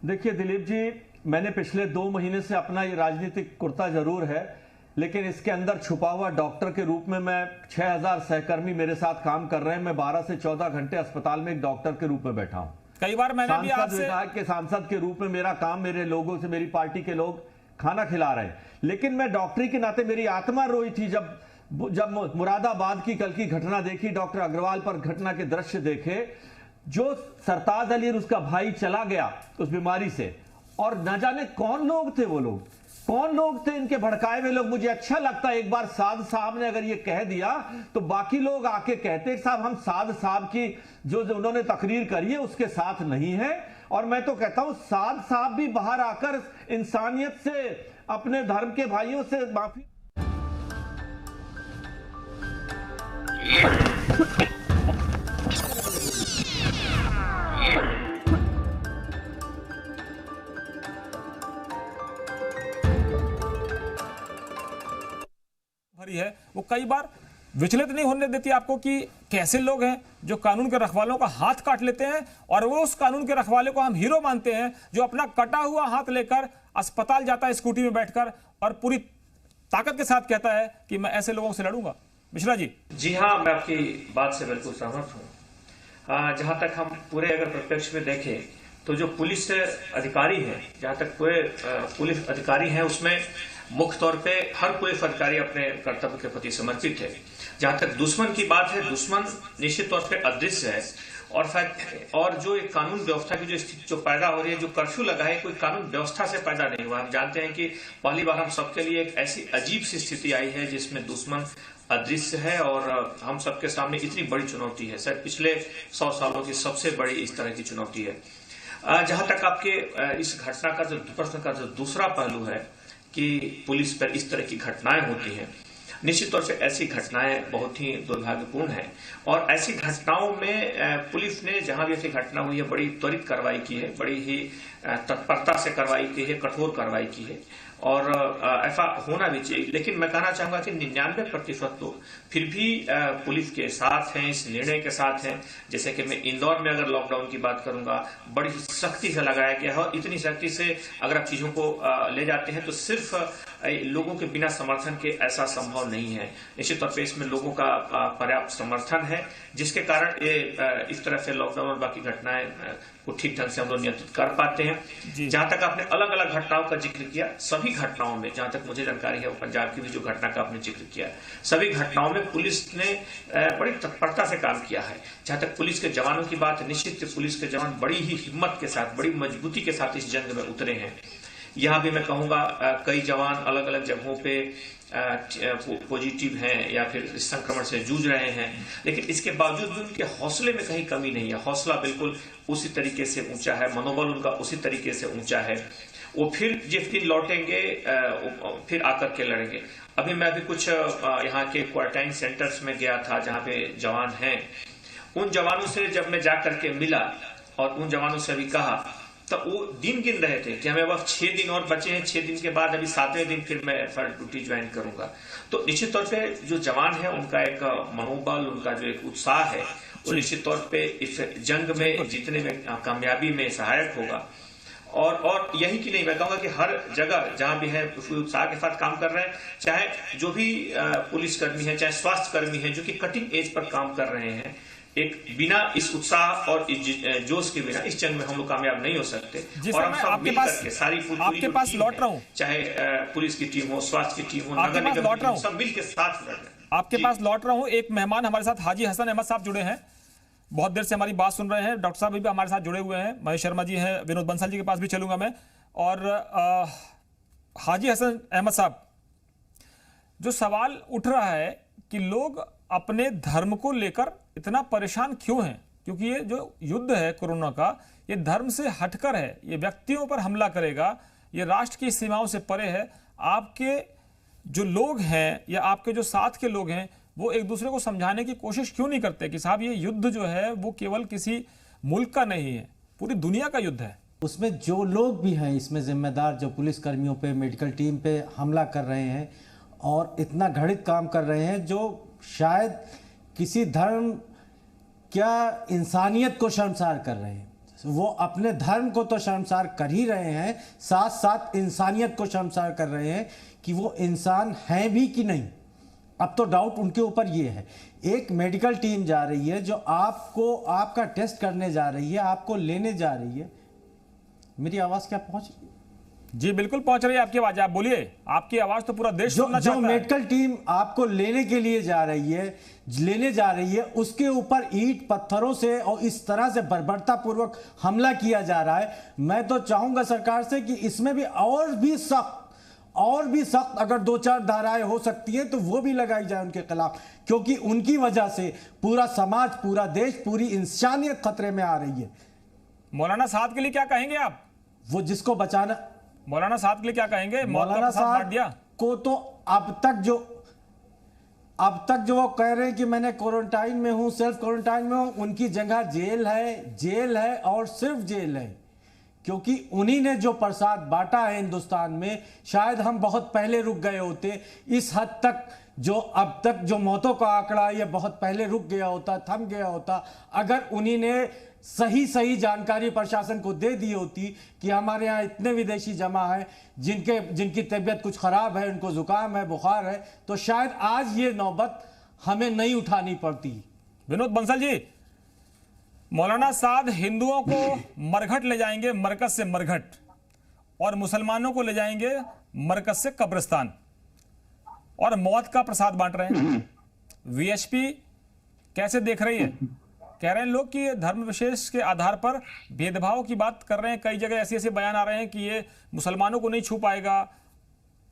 Speaker 7: देखिए दिलीप जी, मैंने पिछले 2 महीने से अपना ये राजनीतिक कुर्ता जरूर है, लेकिन इसके अंदर छुपा हुआ डॉक्टर के रूप में मैं 6000 सहकर्मी मेरे साथ काम कर रहे हैं। मैं 12 से 14 घंटे अस्पताल में एक डॉक्टर के रूप में बैठा हूं।
Speaker 4: कई बार मैंने भी आपसे
Speaker 7: विधायक के सांसद के रूप में मेरा काम, मेरे लोगों से, मेरी पार्टी के लोग खाना खिला रहे हैं, लेकिन मैं डॉक्टरी के नाते मेरी आत्मा रोई थी जब मुरादाबाद की कल की घटना देखी, डॉक्टर अग्रवाल पर घटना के दृश्य देखे, जो सरताज अली और उसका भाई चला गया उस बीमारी से, और न जाने कौन लोग थे वो लोग, कौन लोग थे इनके भड़काए हुए लोग। मुझे अच्छा लगता है एक बार साद साहब ने अगर ये कह दिया तो बाकी लोग आके कहते हैं साहब हम साद साहब की जो उन्होंने तकरीर करी है उसके साथ नहीं है। और मैं तो कहता हूं साद साहब भी बाहर आकर इंसानियत से, अपने धर्म के भाइयों से माफी
Speaker 4: है वो कई बार विचलित नहीं होने देती आपको कि कैसे लोग हैं जो कानून के रखवालों का हाथ काट लेते हैं और वो उस कानून के रखवाले को हम हीरो मानते हैं जो अपना कटा हुआ हाथ लेकर अस्पताल जाता है स्कूटी में बैठकर और पूरी ताकत के साथ कहता है कि मैं ऐसे लोगों से लड़ूंगा। मिश्रा जी।
Speaker 8: जी हाँ, मैं आपकी बात से बिल्कुल सहमत हूँ। जहाँ तक हम पूरे अगर प्रत्यक्ष में देखें तो जो पुलिस अधिकारी हैं, जहाँ तक पूरे पुलिस अधिकारी हैं उसमें मुख्य तौर पे हर पुलिस अधिकारी अपने कर्तव्य के प्रति समर्पित है। जहाँ तक दुश्मन की बात है, दुश्मन निश्चित तौर पे अदृश्य है और जो एक कानून व्यवस्था की जो स्थिति जो पैदा हो रही है, जो कर्फ्यू लगा है, कोई कानून व्यवस्था से पैदा नहीं हुआ। हम जानते हैं कि पहली बार हम सबके लिए एक ऐसी अजीब सी स्थिति आई है जिसमें दुश्मन अदृश्य है और हम सबके सामने इतनी बड़ी चुनौती है, शायद पिछले 100 सालों की सबसे बड़ी इस तरह की चुनौती है। जहां तक आपके इस घटना का जो प्रश्न का जो दूसरा पहलू है कि पुलिस पर इस तरह की घटनाएं होती हैं, निश्चित तौर से ऐसी घटनाएं बहुत ही दुर्भाग्यपूर्ण हैं और ऐसी घटनाओं में पुलिस ने जहां भी ऐसी घटना हुई है बड़ी त्वरित कार्रवाई की है, बड़ी ही तत्परता से कार्रवाई की है, कठोर कार्रवाई की है और ऐसा होना भी चाहिए। लेकिन मैं कहना चाहूंगा कि 99% लोग फिर भी पुलिस के साथ हैं, इस निर्णय के साथ हैं। जैसे कि मैं इंदौर में अगर लॉकडाउन की बात करूंगा, बड़ी सख्ती से लगाया गया है और इतनी सख्ती से अगर आप चीजों को ले जाते हैं तो सिर्फ लोगों के बिना समर्थन के ऐसा संभव नहीं है। निश्चित तौर पर इसमें लोगों का पर्याप्त समर्थन है जिसके कारण ये इस तरह से लॉकडाउन और बाकी घटनाएं को ठीक ढंग से हम लोग नियंत्रित कर पाते हैं। जहां तक आपने अलग अलग घटनाओं का जिक्र किया, सभी घटनाओं में जहां तक मुझे जानकारी है, वो पंजाब की भी जो घटना का आपने जिक्र किया, सभी घटनाओं में पुलिस ने बड़ी तत्परता से काम किया है। जहां तक पुलिस के जवानों की बात है, निश्चित पुलिस के जवान बड़ी ही हिम्मत के साथ, बड़ी मजबूती के साथ इस जंग में उतरे हैं। यहाँ भी मैं कहूंगा कई जवान अलग अलग जगहों पे पॉजिटिव हैं या फिर इस संक्रमण से जूझ रहे हैं, लेकिन इसके बावजूद भी उनके हौसले में कहीं कमी नहीं है। हौसला बिल्कुल उसी तरीके से ऊंचा है, मनोबल उनका उसी तरीके से ऊंचा है। वो फिर जिस दिन लौटेंगे फिर आकर के लड़ेंगे। अभी मैं भी कुछ यहाँ के क्वारंटाइन सेंटर्स में गया था जहाँ पे जवान हैं। उन जवानों से जब मैं जाकर के मिला और उन जवानों से भी कहा, तब वो दिन गिन रहे थे कि हमें बस 6 दिन और बचे हैं, 6 दिन के बाद अभी 7वें दिन फिर मैं ड्यूटी ज्वाइन करूंगा। तो निश्चित तौर पे जो जवान है उनका एक मनोबल, उनका जो एक उत्साह है वो निश्चित तौर पे इस जंग में जीतने में कामयाबी में सहायक होगा। और यही कि नहीं, मैं कहूंगा कि हर जगह जहां भी है उत्साह के साथ काम कर रहे हैं, चाहे जो भी पुलिसकर्मी है, चाहे स्वास्थ्य कर्मी है जो कि कटिंग एज पर काम कर रहे हैं। एक बिना इस उत्साह और जोश के बिना इस जंग में हम लोग कामयाब नहीं हो सकते। और हम सब मिल करके सारी
Speaker 4: आपके पास लौट रहा हूं,
Speaker 8: चाहे पुलिस की टीम हो, स्वास्थ्य की टीम हो, नगर निगम की टीम हो, सब मिल के साथ लड़ रहे हैं।
Speaker 4: आपके पास लौट रहा हूं। एक मेहमान हमारे साथ हाजी हसन अहमद साहब जुड़े हैं, बहुत देर से हमारी बात सुन रहे हैं। डॉक्टर साहब भी हमारे साथ जुड़े हुए हैं, महेश शर्मा जी हैं, विनोद बंसल जी के पास भी चलूंगा मैं। और हाजी हसन अहमद साहब, जो सवाल उठ रहा है कि लोग अपने धर्म को लेकर इतना परेशान क्यों हैं, क्योंकि ये जो युद्ध है कोरोना का, ये धर्म से हटकर है, ये व्यक्तियों पर हमला करेगा, ये राष्ट्र की सीमाओं से परे है। आपके जो लोग हैं या आपके जो साथ के लोग हैं वो एक दूसरे को समझाने की कोशिश क्यों नहीं करते कि साहब ये युद्ध जो है वो केवल किसी मुल्क का नहीं है, पूरी दुनिया का युद्ध है।
Speaker 9: उसमें जो लोग भी हैं इसमें जिम्मेदार, जो पुलिस कर्मियों पे, मेडिकल टीम पे हमला कर रहे हैं और इतना घटित काम कर रहे हैं जो शायद किसी धर्म क्या इंसानियत को शर्मसार कर रहे हैं। वो अपने धर्म को तो शर्मसार कर ही रहे हैं, साथ साथ इंसानियत को शर्मसार कर रहे हैं कि वो इंसान हैं भी कि नहीं। अब तो डाउट उनके ऊपर ये है। एक मेडिकल टीम जा रही है जो आपको आपका टेस्ट करने जा रही है, आपको लेने जा रही है। मेरी आवाज क्या पहुंच रही है?
Speaker 4: जी बिल्कुल पहुंच रही है आपकी आवाज, आप बोलिए। आपकी आवाज तो पूरा देश सुनना चाहता है।
Speaker 9: जो मेडिकल टीम आपको लेने के लिए जा रही है, उसके ऊपर ईंट पत्थरों से और इस तरह से बर्बरता पूर्वक हमला किया जा रहा है। मैं तो चाहूंगा सरकार से कि इसमें भी और भी सख्त अगर 2-4 धाराएं हो सकती हैं तो वो भी लगाई जाए उनके खिलाफ, क्योंकि उनकी वजह से पूरा समाज, पूरा देश, पूरी इंसानियत खतरे में आ रही है।
Speaker 4: मौलाना साहब के लिए क्या कहेंगे आप?
Speaker 9: वो जिसको बचाना,
Speaker 4: मौलाना साहब के लिए क्या कहेंगे?
Speaker 9: मौलाना साहब को तो अब तक जो वो कह रहे हैं कि मैंने क्वारंटाइन में हूं, सेल्फ क्वारंटाइन में हूं, उनकी जगह जेल है और सिर्फ जेल है। क्योंकि उन्हीं ने जो प्रसाद बांटा है हिंदुस्तान में, शायद हम बहुत पहले रुक गए होते। इस हद तक जो अब तक जो मौतों का आंकड़ा ये बहुत पहले रुक गया होता, थम गया होता, अगर उन्हीं ने सही जानकारी प्रशासन को दे दी होती कि हमारे यहाँ इतने विदेशी जमा हैं जिनकी तबीयत कुछ खराब है, उनको जुकाम है, बुखार है, तो शायद आज ये नौबत हमें नहीं उठानी पड़ती।
Speaker 4: विनोद बंसल जी, मौलाना साद हिंदुओं को मरघट ले जाएंगे, मरकज से मरघट, और मुसलमानों को ले जाएंगे मरकज से कब्रिस्तान, और मौत का प्रसाद बांट रहे हैं। वीएचपी कैसे देख रही है? कह रहे हैं लोग कि धर्म विशेष के आधार पर भेदभाव की बात कर रहे हैं। कई जगह ऐसे ऐसे बयान आ रहे हैं कि ये मुसलमानों को नहीं छू पाएगा,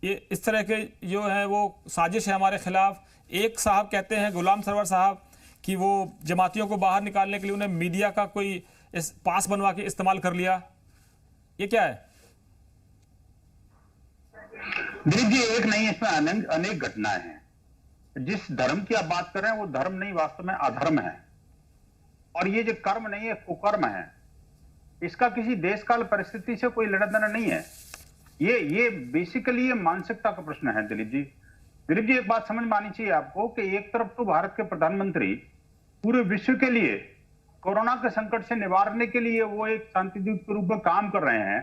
Speaker 4: ये इस तरह के जो है वो साजिश है हमारे खिलाफ। एक साहब कहते हैं, गुलाम सरवर साहब, कि वो जमातियों को बाहर निकालने के लिए उन्हें मीडिया का कोई पास बनवा के इस्तेमाल कर लिया। ये क्या है?
Speaker 10: दिलीप जी, एक नहीं, इसमें अनेक घटनाएं हैं। जिस धर्म की आप बात कर रहे हैं वो धर्म नहीं, वास्तव में अधर्म है, और ये जो कर्म नहीं है, कुकर्म है। इसका किसी देश काल परिस्थिति से कोई लेना देना नहीं है। ये बेसिकली ये मानसिकता का प्रश्न है दिलीप जी। दिलीप जी, एक बात समझ में आनी चाहिए आपको कि एक तरफ तो भारत के प्रधानमंत्री पूरे विश्व के लिए कोरोना के संकट से निवारने के लिए वो एक शांति दूत के रूप में काम कर रहे हैं,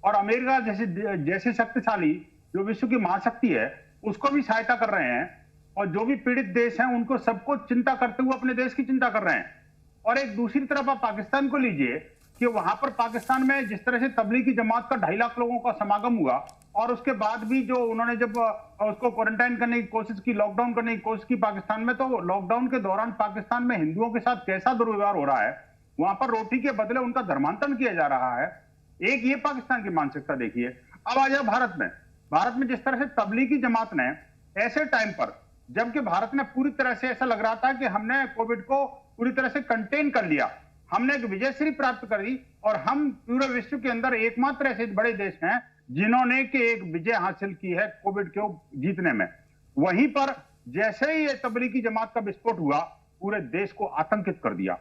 Speaker 10: और अमेरिका जैसे शक्तिशाली जो विश्व की महाशक्ति है उसको भी सहायता कर रहे हैं, और जो भी पीड़ित देश हैं उनको सबको चिंता करते हुए अपने देश की चिंता कर रहे हैं। और एक दूसरी तरफ आप पाकिस्तान को लीजिए कि वहां पर पाकिस्तान में जिस तरह से तबलीगी जमात का 2.5 लाख लोगों का समागम हुआ, और उसके बाद भी जो उन्होंने जब उसको क्वारंटाइन करने की कोशिश की, लॉकडाउन करने की कोशिश की पाकिस्तान में, तो लॉकडाउन के दौरान पाकिस्तान में हिंदुओं के साथ कैसा दुर्व्यवहार हो रहा है, वहां पर रोटी के बदले उनका धर्मांतरण किया जा रहा है। एक ये पाकिस्तान की मानसिकता देखिए। अब आ जाए भारत में जिस तरह से तबलीगी जमात ने ऐसे टाइम पर, जबकि भारत ने पूरी तरह से ऐसा लग रहा था कि हमने कोविड को पूरी तरह से कंटेन कर लिया, हमने एक विजयश्री प्राप्त कर दी, और हम पूरे विश्व के अंदर एकमात्र ऐसे बड़े देश हैं जिन्होंने कि एक विजय हासिल की है कोविड को जीतने में। वहीं पर जैसे ही ये तबलीगी जमात का विस्फोट हुआ, पूरे देश को आतंकित कर दिया।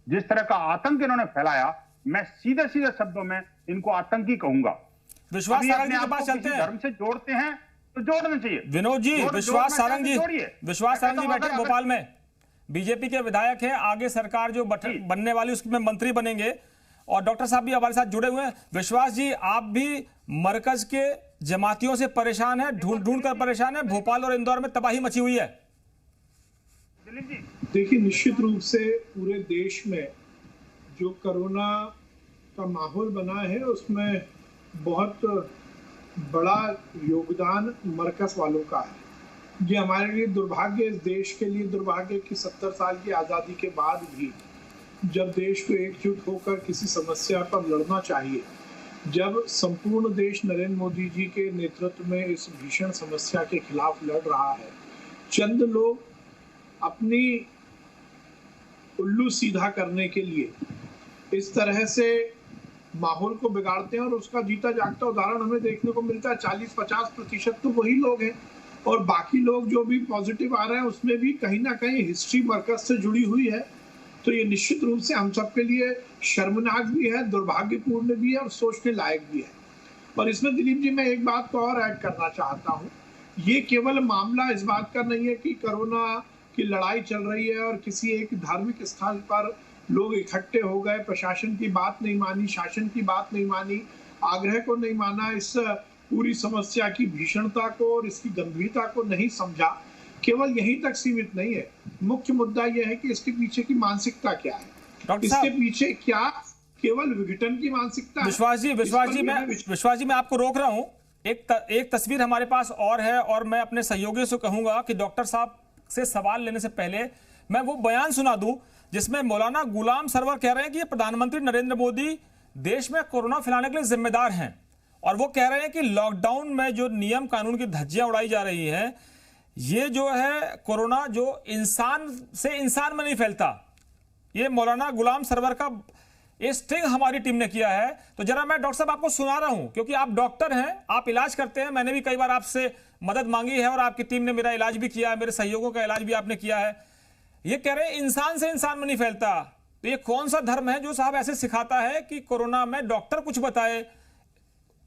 Speaker 10: जिस तरह का आतंक इन्होंने फैलाया, मैं सीधे शब्दों में इनको आतंकी कहूंगा।
Speaker 4: विश्वास सारंग जी के पास चलते हैं।
Speaker 10: धर्म से जोड़ते हैं तो जोड़ना चाहिए।
Speaker 4: विनोद जी, विश्वास सारंग जी बैठे भोपाल में, बीजेपी के विधायक हैं, आगे सरकार जो बनने वाली उसमें मंत्री बनेंगे, और डॉक्टर साहब भी हमारे साथ जुड़े हुए हैं। विश्वास जी, आप भी मरकज के जमातियों से परेशान हैं, ढूंढ कर परेशान हैं। भोपाल और इंदौर में तबाही मची हुई है।
Speaker 11: देखिए, निश्चित रूप से पूरे देश में जो कोरोना का माहौल बना है उसमें बहुत बड़ा योगदान मरकज वालों का है। ये हमारे लिए दुर्भाग्य, इस देश के लिए दुर्भाग्य कि 70 साल की आज़ादी के बाद भी जब देश को एकजुट होकर किसी समस्या पर लड़ना चाहिए, जब संपूर्ण देश नरेंद्र मोदी जी के नेतृत्व में इस भीषण समस्या के खिलाफ लड़ रहा है, चंद लोग अपनी उल्लू सीधा करने के लिए इस तरह से माहौल को बिगाड़ते हैं, और उसका जीता जागता उदाहरण हमें देखने को मिलता है। 40-50% तो वही लोग हैं, और बाकी लोग जो भी पॉजिटिव आ रहे हैं उसमें भी कहीं ना कहीं हिस्ट्री मरकज से जुड़ी हुई है। तो ये निश्चित रूप से हम सबके लिए शर्मनाक भी है, दुर्भाग्यपूर्ण भी है, और सोचने लायक भी है। और इसमें दिलीप जी, मैं एक बात को और ऐड करना चाहता हूँ। ये केवल मामला इस बात का नहीं है कि कोरोना की लड़ाई चल रही है और किसी एक धार्मिक स्थल पर लोग इकट्ठे हो गए, प्रशासन की बात नहीं मानी, शासन की बात नहीं मानी, आग्रह को नहीं माना, इस पूरी समस्या की भीषणता को और इसकी गंभीरता को नहीं समझा। केवल यहीं तक सीमित नहीं है। मुख्य मुद्दा यह है कि इसके पीछे की मानसिकता क्या है, इसके पीछे क्या केवल विघटन की मानसिकता है।
Speaker 4: विश्वास जी, मैं आपको रोक रहा हूं। एक तस्वीर हमारे पास और है, और मैं अपने सहयोगियों से कहूंगा कि डॉक्टर साहब से सवाल लेने से पहले मैं वो बयान सुना दूं जिसमें मौलाना गुलाम सरवर कह रहे हैं कि प्रधानमंत्री नरेंद्र मोदी देश में कोरोना फैलाने के लिए जिम्मेदार हैं, और वो कह रहे हैं कि लॉकडाउन में जो नियम कानून की धज्जियां उड़ाई जा रही हैं, ये जो है कोरोना जो इंसान से इंसान में नहीं फैलता। ये मौलाना गुलाम सरवर का ये स्टिंग हमारी टीम ने किया है। तो जरा मैं डॉक्टर साहब आपको सुना रहा हूं, क्योंकि आप डॉक्टर हैं, आप इलाज करते हैं। मैंने भी कई बार आपसे मदद मांगी है और आपकी टीम ने मेरा इलाज भी किया है, मेरे सहयोगों का इलाज भी आपने किया है। ये कह रहे हैं इंसान से इंसान में नहीं फैलता। तो ये कौन सा धर्म है जो साहब ऐसे सिखाता है कि कोरोना में डॉक्टर कुछ बताए,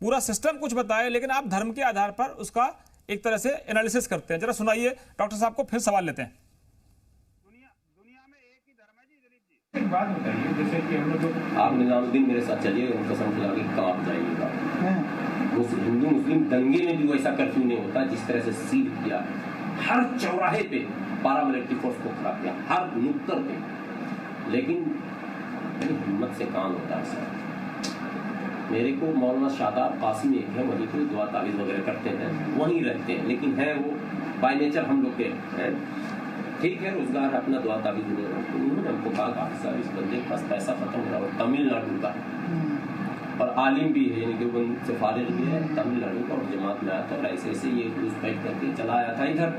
Speaker 4: पूरा सिस्टम कुछ बताए, लेकिन आप धर्म के आधार पर उसका एक तरह से एनालिसिस करते हैं। जरा सुनाइए डॉक्टर साहब को, फिर सवाल लेते हैं।
Speaker 5: एक बात बताइए, जैसे कि हम लोग
Speaker 3: आप निजामुद्दीन मेरे साथ चलिए, कसम खुदा के कांप जाइएगा। हिंदू मुस्लिम दंगे में भी वैसा कर्फ्यू नहीं होता जिस तरह से सील किया। हर चौराहे पे पारामिलिट्री फोर्स को खड़ा किया, हर नुक्कड़ पे। लेकिन हिम्मत से काम होता है सर। मेरे को मौलाना शादाब कासिम एक है, वहीं पे दुआ तावीज़ वगैरह करते हैं, वहीं रहते हैं, लेकिन है वो बाय नेचर हम लोग के हैं। ठीक है, रोजगार अपना दुआ तावीज़ उन्होंने हमको कहा सर इस बंदे के पास पैसा खत्म हो रहा है, तमिलनाडु का और आलिम भी है, यानी कि वो से फारिग भी है, तमिलनाडु का, और जमात में आया था और ऐसे ऐसे ये घुसपैठ करके चला आया था इधर,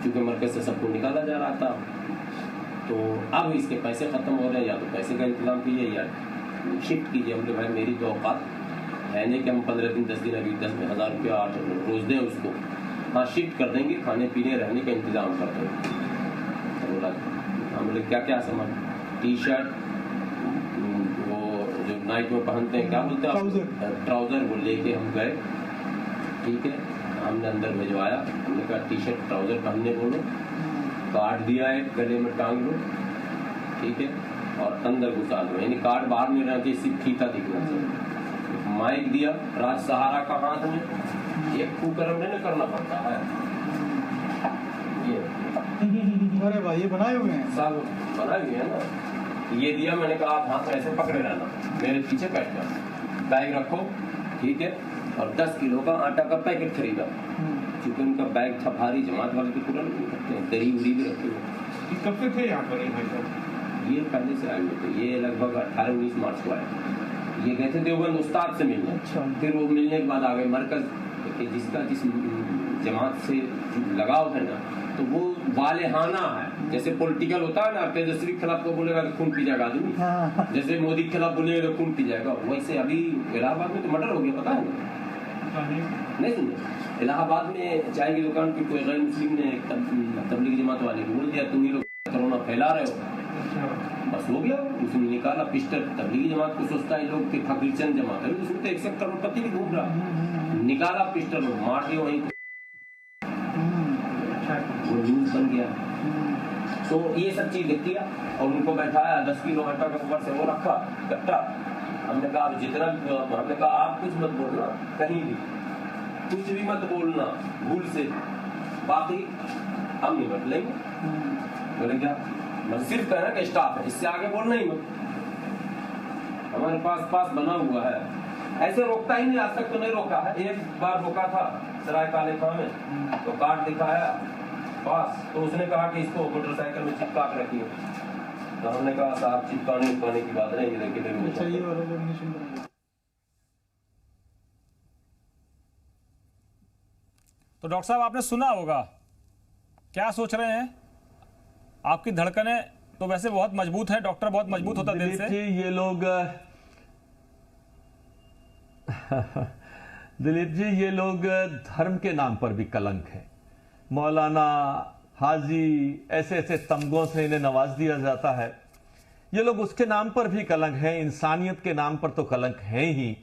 Speaker 3: क्योंकि मरकज से सबको निकाला जा रहा था। तो अब इसके पैसे ख़त्म हो रहे हैं, या तो पैसे का इंतजाम कीजिए या शिफ्ट कीजिए। हमने भाई मेरी तो औकात है नहीं कि हम 15 दिन 10 दिन अभी 10,000 रुपया 8 रोज़ दें उसको। हाँ, शिफ्ट कर देंगे, खाने पीने रहने का इंतजाम कर देंगे। तो बोला हम लोग क्या क्या सामान, टी शर्ट, वो जो नाइट में पहनते हैं क्या बोलते हैं, ट्राउज़र, वो लेके हम गए। ठीक है, हमने अंदर भिजवाया, हमने कहा टी शर्ट ट्राउज़र पहनने बोलो, कार्ड दिया है गले में टांग लो, ठीक है, और अंदर घुसा दो, यानी कार्ड बाहर में रहना चाहिए, सिर्फ फीता दिखना चाहिए। माइक दिया राज सहारा का हाथ में, एक कुकर्म नहीं करना पड़ता है। ये
Speaker 5: अरे भाई ये बनाए हुए हैं,
Speaker 3: सब बनाए हुए हैं ना। ये दिया, मैंने कहा आप हाथ में ऐसे पकड़े रहना, मेरे पीछे बैठ जाओ, बैग रखो, ठीक है, और 10 किलो का आटा का पैकेट खरीदा, क्योंकि उनका बैग था भारी, जमात वाले तो तुरंत नहीं रखते हैं, दही उड़ी भी रखे हुए।
Speaker 5: कब से थे यहाँ पर ये भाई साहब?
Speaker 3: ये पहले से आए हुए थे, ये लगभग 18-19 मार्च को आए। ये गए थे देवबंद उस्ताद से मिलने।
Speaker 5: अच्छा।
Speaker 3: फिर वो मिलने के बाद आ गए मरकज कि जिसका जिस जमात से लगाव है ना, तो वो वालेहाना है। जैसे पॉलिटिकल होता है ना, तेजस्वी के खिलाफ को बोलेगा तो खून पी जाएगा आदमी, जैसे मोदी के खिलाफ बोलेगा तो खून पी जाएगा, वैसे अभी इलाहाबाद में तो मर्डर हो गया, पता है ना? नहीं सुनिए, इलाहाबाद में चाय की दुकान पे कोई गैर मुस्लिम ने तबलीगी जमात वाले को बोल दिया तुम ही लोग कोरोना फैला रहे हो, बस हो गया। उसने निकाला पिस्टल, तबलीगी जमात को सोचता है लोग कि फकीरचंद जमात है, उसमें तो 1 करोड़पति भी घूम रहा, निकाला पिस्टल, मार दिया वहीं, वो न्यूज बन गया। तो ये सब चीज लिख दिया और उनको बैठाया, 10 किलो आटा का ऊपर से वो रखा कट्टा। हमने कहा जितना, हमने कहा आप कुछ मत बोलना, कहीं भी कुछ भी मत बोलना भूल से, बाकी हम निपट लेंगे। बोले क्या, मैं सिर्फ कहना कि स्टाफ है, इससे आगे बोलना ही मत, हमारे पास बना हुआ है, ऐसे रोकता ही नहीं, आज तक तो नहीं रोका है। एक बार रोका था सराय काले खां में, तो कार्ड दिखाया पास, तो उसने कहा कि इसको मोटरसाइकिल में चिपका के रखिए, तो हमने कहा साहब चिपकाने की बात नहीं, लेकिन
Speaker 4: तो डॉक्टर साहब आपने सुना होगा, क्या सोच रहे हैं? आपकी धड़कनें तो वैसे बहुत मजबूत है, डॉक्टर बहुत मजबूत होता दिल से।
Speaker 7: ये लोग दिलीप जी, ये लोग धर्म के नाम पर भी कलंक है। मौलाना, हाजी, ऐसे ऐसे तमगों से इन्हें नवाज दिया जाता है। ये लोग उसके नाम पर भी कलंक हैं, इंसानियत के नाम पर तो कलंक हैं ही,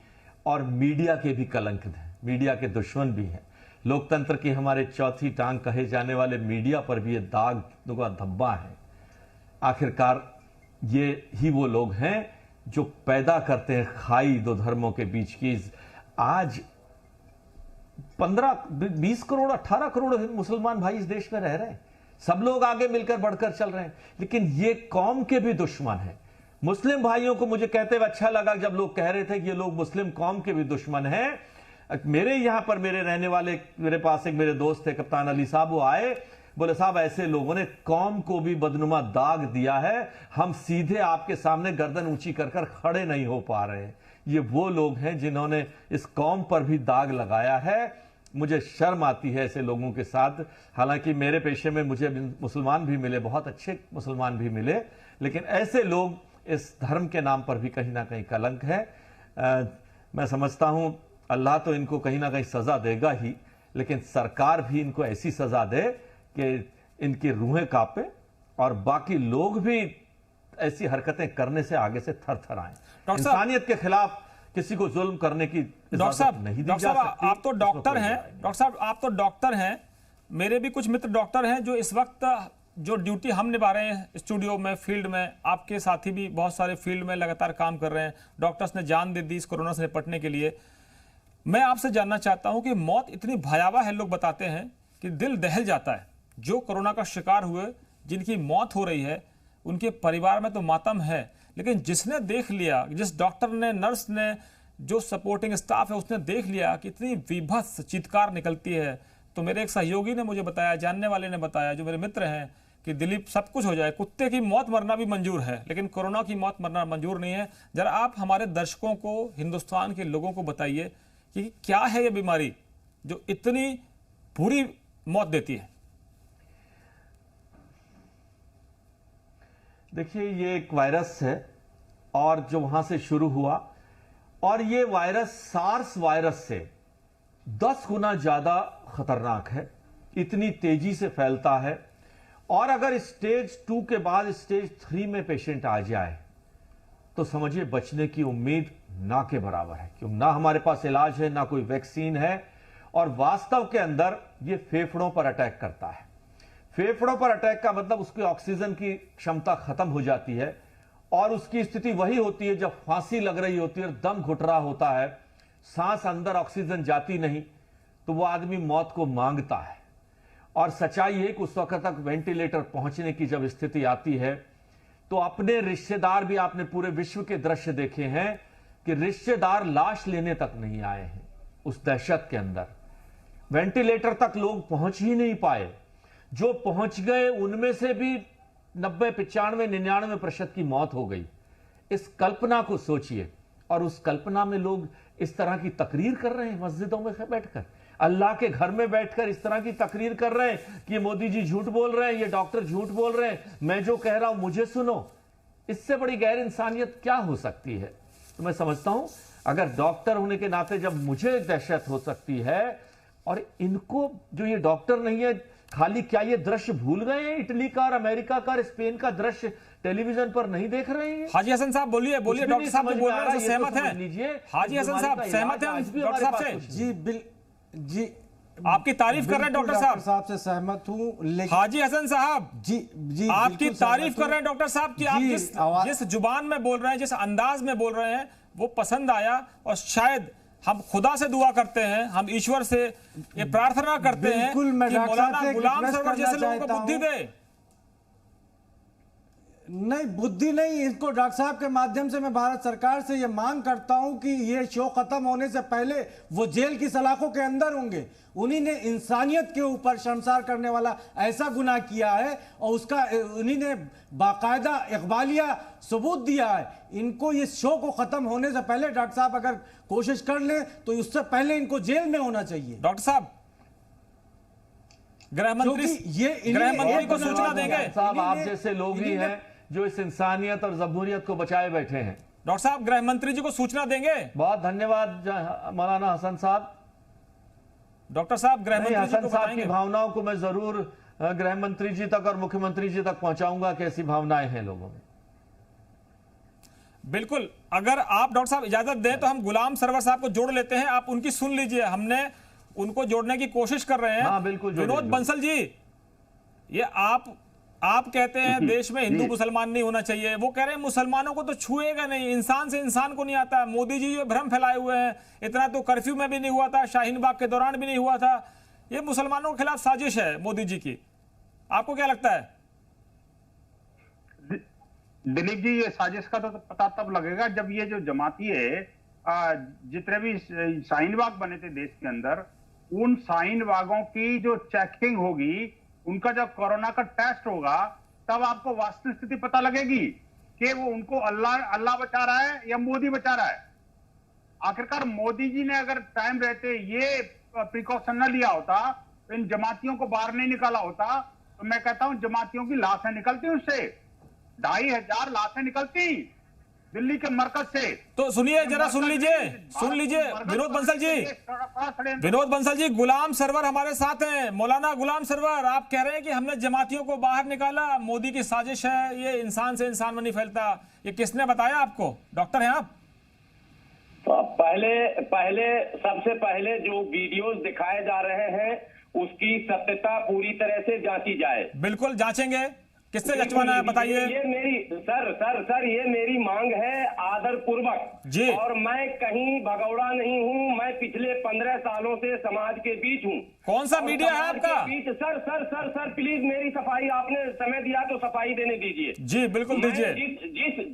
Speaker 7: और मीडिया के भी कलंक हैं, मीडिया के दुश्मन भी हैं। लोकतंत्र की हमारे चौथी टांग कहे जाने वाले मीडिया पर भी ये दाग का धब्बा है। आखिरकार ये ही वो लोग हैं जो पैदा करते हैं खाई दो धर्मों के बीच की। आज 15, 20 करोड़, 18 करोड़ मुसलमान भाई इस देश में रह रहे हैं, सब लोग आगे मिलकर बढ़कर चल रहे हैं, लेकिन ये कौम के भी दुश्मन हैं। मुस्लिम भाइयों को मुझे कहते हुए अच्छा लगा जब लोग कह रहे थे कि ये लोग मुस्लिम कौम के भी दुश्मन हैं। मेरे यहां पर मेरे रहने वाले, मेरे पास एक मेरे दोस्त थे कप्तान अली साहब, वो आए, बोले साहब ऐसे लोगों ने कौम को भी बदनुमा दाग दिया है, हम सीधे आपके सामने गर्दन ऊंची कर कर खड़े नहीं हो पा रहे हैं। ये वो लोग हैं जिन्होंने इस कौम पर भी दाग लगाया है। मुझे शर्म आती है ऐसे लोगों के साथ। हालांकि मेरे पेशे में मुझे मुसलमान भी मिले, बहुत अच्छे मुसलमान भी मिले, लेकिन ऐसे लोग इस धर्म के नाम पर भी कहीं ना कहीं कलंक है। मैं समझता हूं अल्लाह तो इनको कहीं ना कहीं सजा देगा ही, लेकिन सरकार भी इनको ऐसी सजा दे कि इनकी रूहें कांपे और बाकी लोग भी ऐसी हरकतें करने से आगे से थर थर आए। इंसानियत के खिलाफ किसी को जुल्म करने की
Speaker 4: डॉक्टर साहब,
Speaker 7: नहीं दी
Speaker 4: डॉक्टर
Speaker 7: जा
Speaker 4: साहब
Speaker 7: सकती।
Speaker 4: आप तो डॉक्टर हैं, डॉक्टर साहब आप तो डॉक्टर हैं, मेरे भी कुछ मित्र डॉक्टर हैं जो इस वक्त जो ड्यूटी हम निभा रहे हैं स्टूडियो में, फील्ड में, आपके साथी भी बहुत सारे फील्ड में लगातार काम कर रहे हैं। डॉक्टर्स ने जान दे दी इस कोरोना से निपटने के लिए। मैं आपसे जानना चाहता हूं कि मौत इतनी भयावह है, लोग बताते हैं कि दिल दहल जाता है। जो कोरोना का शिकार हुए, जिनकी मौत हो रही है, उनके परिवार में तो मातम है, लेकिन जिसने देख लिया, जिस डॉक्टर ने, नर्स ने, जो सपोर्टिंग स्टाफ है, उसने देख लिया कि इतनी विभत्स चीत्कार निकलती है। तो मेरे एक सहयोगी ने मुझे बताया, जानने वाले ने बताया, जो मेरे मित्र हैं, कि दिलीप सब कुछ हो जाए, कुत्ते की मौत मरना भी मंजूर है, लेकिन कोरोना की मौत मरना मंजूर नहीं है। जरा आप हमारे दर्शकों को, हिंदुस्तान के लोगों को बताइए कि क्या है ये बीमारी जो इतनी बुरी मौत देती है।
Speaker 7: देखिए, ये एक वायरस है और जो वहां से शुरू हुआ, और ये वायरस सार्स वायरस से 10 गुना ज्यादा खतरनाक है, इतनी तेजी से फैलता है। और अगर स्टेज 2 के बाद स्टेज 3 में पेशेंट आ जाए तो समझिए बचने की उम्मीद ना के बराबर है, क्योंकि ना हमारे पास इलाज है, ना कोई वैक्सीन है, और वास्तव के अंदर ये फेफड़ों पर अटैक करता है। फेफड़ों पर अटैक का मतलब उसकी ऑक्सीजन की क्षमता खत्म हो जाती है, और उसकी स्थिति वही होती है जब फांसी लग रही होती है और दम घुट रहा होता है, सांस अंदर, ऑक्सीजन जाती नहीं, तो वो आदमी मौत को मांगता है। और सच्चाई है कि उस वक्त तक वेंटिलेटर पहुंचने की जब स्थिति आती है तो अपने रिश्तेदार भी, आपने पूरे विश्व के दृश्य देखे हैं कि रिश्तेदार लाश लेने तक नहीं आए हैं। उस दहशत के अंदर वेंटिलेटर तक लोग पहुंच ही नहीं पाए। जो पहुंच गए उनमें से भी 90, 95, 99% की मौत हो गई। इस कल्पना को सोचिए, और उस कल्पना में लोग इस तरह की तकरीर कर रहे हैं, मस्जिदों में बैठकर, अल्लाह के घर में बैठकर इस तरह की तकरीर कर रहे हैं कि ये मोदी जी झूठ बोल रहे हैं, ये डॉक्टर झूठ बोल रहे हैं, मैं जो कह रहा हूं मुझे सुनो। इससे बड़ी गैर इंसानियत क्या हो सकती है? तो मैं समझता हूं अगर डॉक्टर होने के नाते जब मुझे दहशत हो सकती है, और इनको जो ये डॉक्टर नहीं है, खाली क्या ये दृश्य भूल गए हैं? इटली का और अमेरिका का और स्पेन का दृश्य टेलीविजन पर नहीं देख रहे हैं?
Speaker 4: हाजी हसन साहब बोलिए, बोलिए, डॉक्टर साहब जो बोल रहे हैं सहमत हैं? हाजी हसन साहब सहमत हैं डॉक्टर साहब से?
Speaker 9: जी
Speaker 4: आपकी तारीफ कर रहे हैं डॉक्टर साहब
Speaker 9: से सहमत हूं, लेकिन
Speaker 4: हाजी हसन साहब
Speaker 9: जी
Speaker 4: आपकी तारीफ कर रहे हैं डॉक्टर साहब कि आप जिस जुबान में बोल रहे हैं, जिस अंदाज में बोल रहे हैं, वो पसंद आया। और शायद हम खुदा से दुआ करते हैं, हम ईश्वर से ये प्रार्थना करते हैं कि मौलाना गुलाम सरवर जैसे लोगों को बुद्धि दे।
Speaker 9: नहीं, बुद्धि नहीं, इसको डॉक्टर साहब के माध्यम से मैं भारत सरकार से ये मांग करता हूं कि ये शो खत्म होने से पहले वो जेल की सलाखों के अंदर होंगे। उन्हीं ने इंसानियत के ऊपर शर्मसार करने वाला ऐसा गुनाह किया है, और उसका उन्हीं ने बाकायदा इकबालिया सबूत दिया है। इनको इस शो को खत्म होने से पहले डॉक्टर साहब अगर कोशिश कर ले तो उससे पहले इनको जेल में होना चाहिए।
Speaker 4: डॉक्टर साहब, गृह मंत्री को सूचना देंगे
Speaker 7: साहब, आप जैसे लोग ही हैं जो इस इंसानियत और जमहूरियत को बचाए बैठे हैं।
Speaker 4: डॉक्टर साहब, गृह मंत्री जी को सूचना देंगे।
Speaker 7: बहुत धन्यवाद मौलाना हसन साहब।
Speaker 4: डॉक्टर साहब, गृह मंत्री जी को
Speaker 7: साहब की भावनाओं को मैं जरूर गृह मंत्री जी तक और मुख्यमंत्री जी तक पहुंचाऊंगा, कैसी भावनाएं हैं लोगों में।
Speaker 4: बिल्कुल, अगर आप डॉक्टर साहब इजाजत दें तो हम गुलाम सरवर साहब को जोड़ लेते हैं, आप उनकी सुन लीजिए। हमने उनको जोड़ने की कोशिश कर रहे हैं।
Speaker 7: हाँ, बिल्कुल।
Speaker 4: विनोद बंसल जी, ये आप कहते हैं देश में हिंदू मुसलमान नहीं होना चाहिए, वो कह रहे हैं मुसलमानों को तो छुएगा नहीं, इंसान से इंसान को नहीं आता। मोदी जी ये भ्रम फैलाए हुए हैं, इतना तो कर्फ्यू में भी नहीं हुआ था, शाहीन बाग के दौरान भी नहीं हुआ था। ये मुसलमानों के खिलाफ साजिश है मोदी जी की। आपको क्या लगता है?
Speaker 10: दिलीप जी, ये साजिश का तो पता तब लगेगा जब ये जो जमाती है, जितने भी शाहीन बाग बने थे देश के अंदर, उन शाहीन बागों की जो चेकिंग होगी, उनका जब कोरोना का टेस्ट होगा, तब आपको वास्तविक स्थिति पता लगेगी कि वो उनको अल्लाह बचा रहा है या मोदी बचा रहा है। आखिरकार मोदी जी ने अगर टाइम रहते ये प्रिकॉशन न लिया होता, तो इन जमातियों को बाहर नहीं निकाला होता, तो मैं कहता हूं जमातियों की लाशें निकलती उससे, 2500 लाशें निकलती दिल्ली के मरकज से।
Speaker 4: तो सुनिए, जरा सुन लीजिए विनोद बंसल जी, गुलाम सरवर हमारे साथ हैं। मौलाना गुलाम सरवर, आप कह रहे हैं कि हमने जमातियों को बाहर निकाला, मोदी की साजिश है, ये इंसान से इंसान में नहीं फैलता। ये किसने बताया आपको? डॉक्टर हैं आप?
Speaker 12: तो आप पहले सबसे पहले जो वीडियोस दिखाए जा रहे हैं उसकी सत्यता पूरी तरह से जांची जाए।
Speaker 4: बिल्कुल जांचेंगे। किससे जचवाना है बताइए?
Speaker 12: ये मेरी सर ये मेरी मांग है आदर पूर्वक
Speaker 4: जी।
Speaker 12: और मैं कहीं भगौड़ा नहीं हूँ, मैं पिछले 15 सालों से समाज के बीच हूँ।
Speaker 4: कौन सा मीडिया है आपका?
Speaker 12: सर प्लीज मेरी सफाई, आपने समय दिया तो सफाई देने दीजिए।
Speaker 4: जी बिल्कुल दीजिए।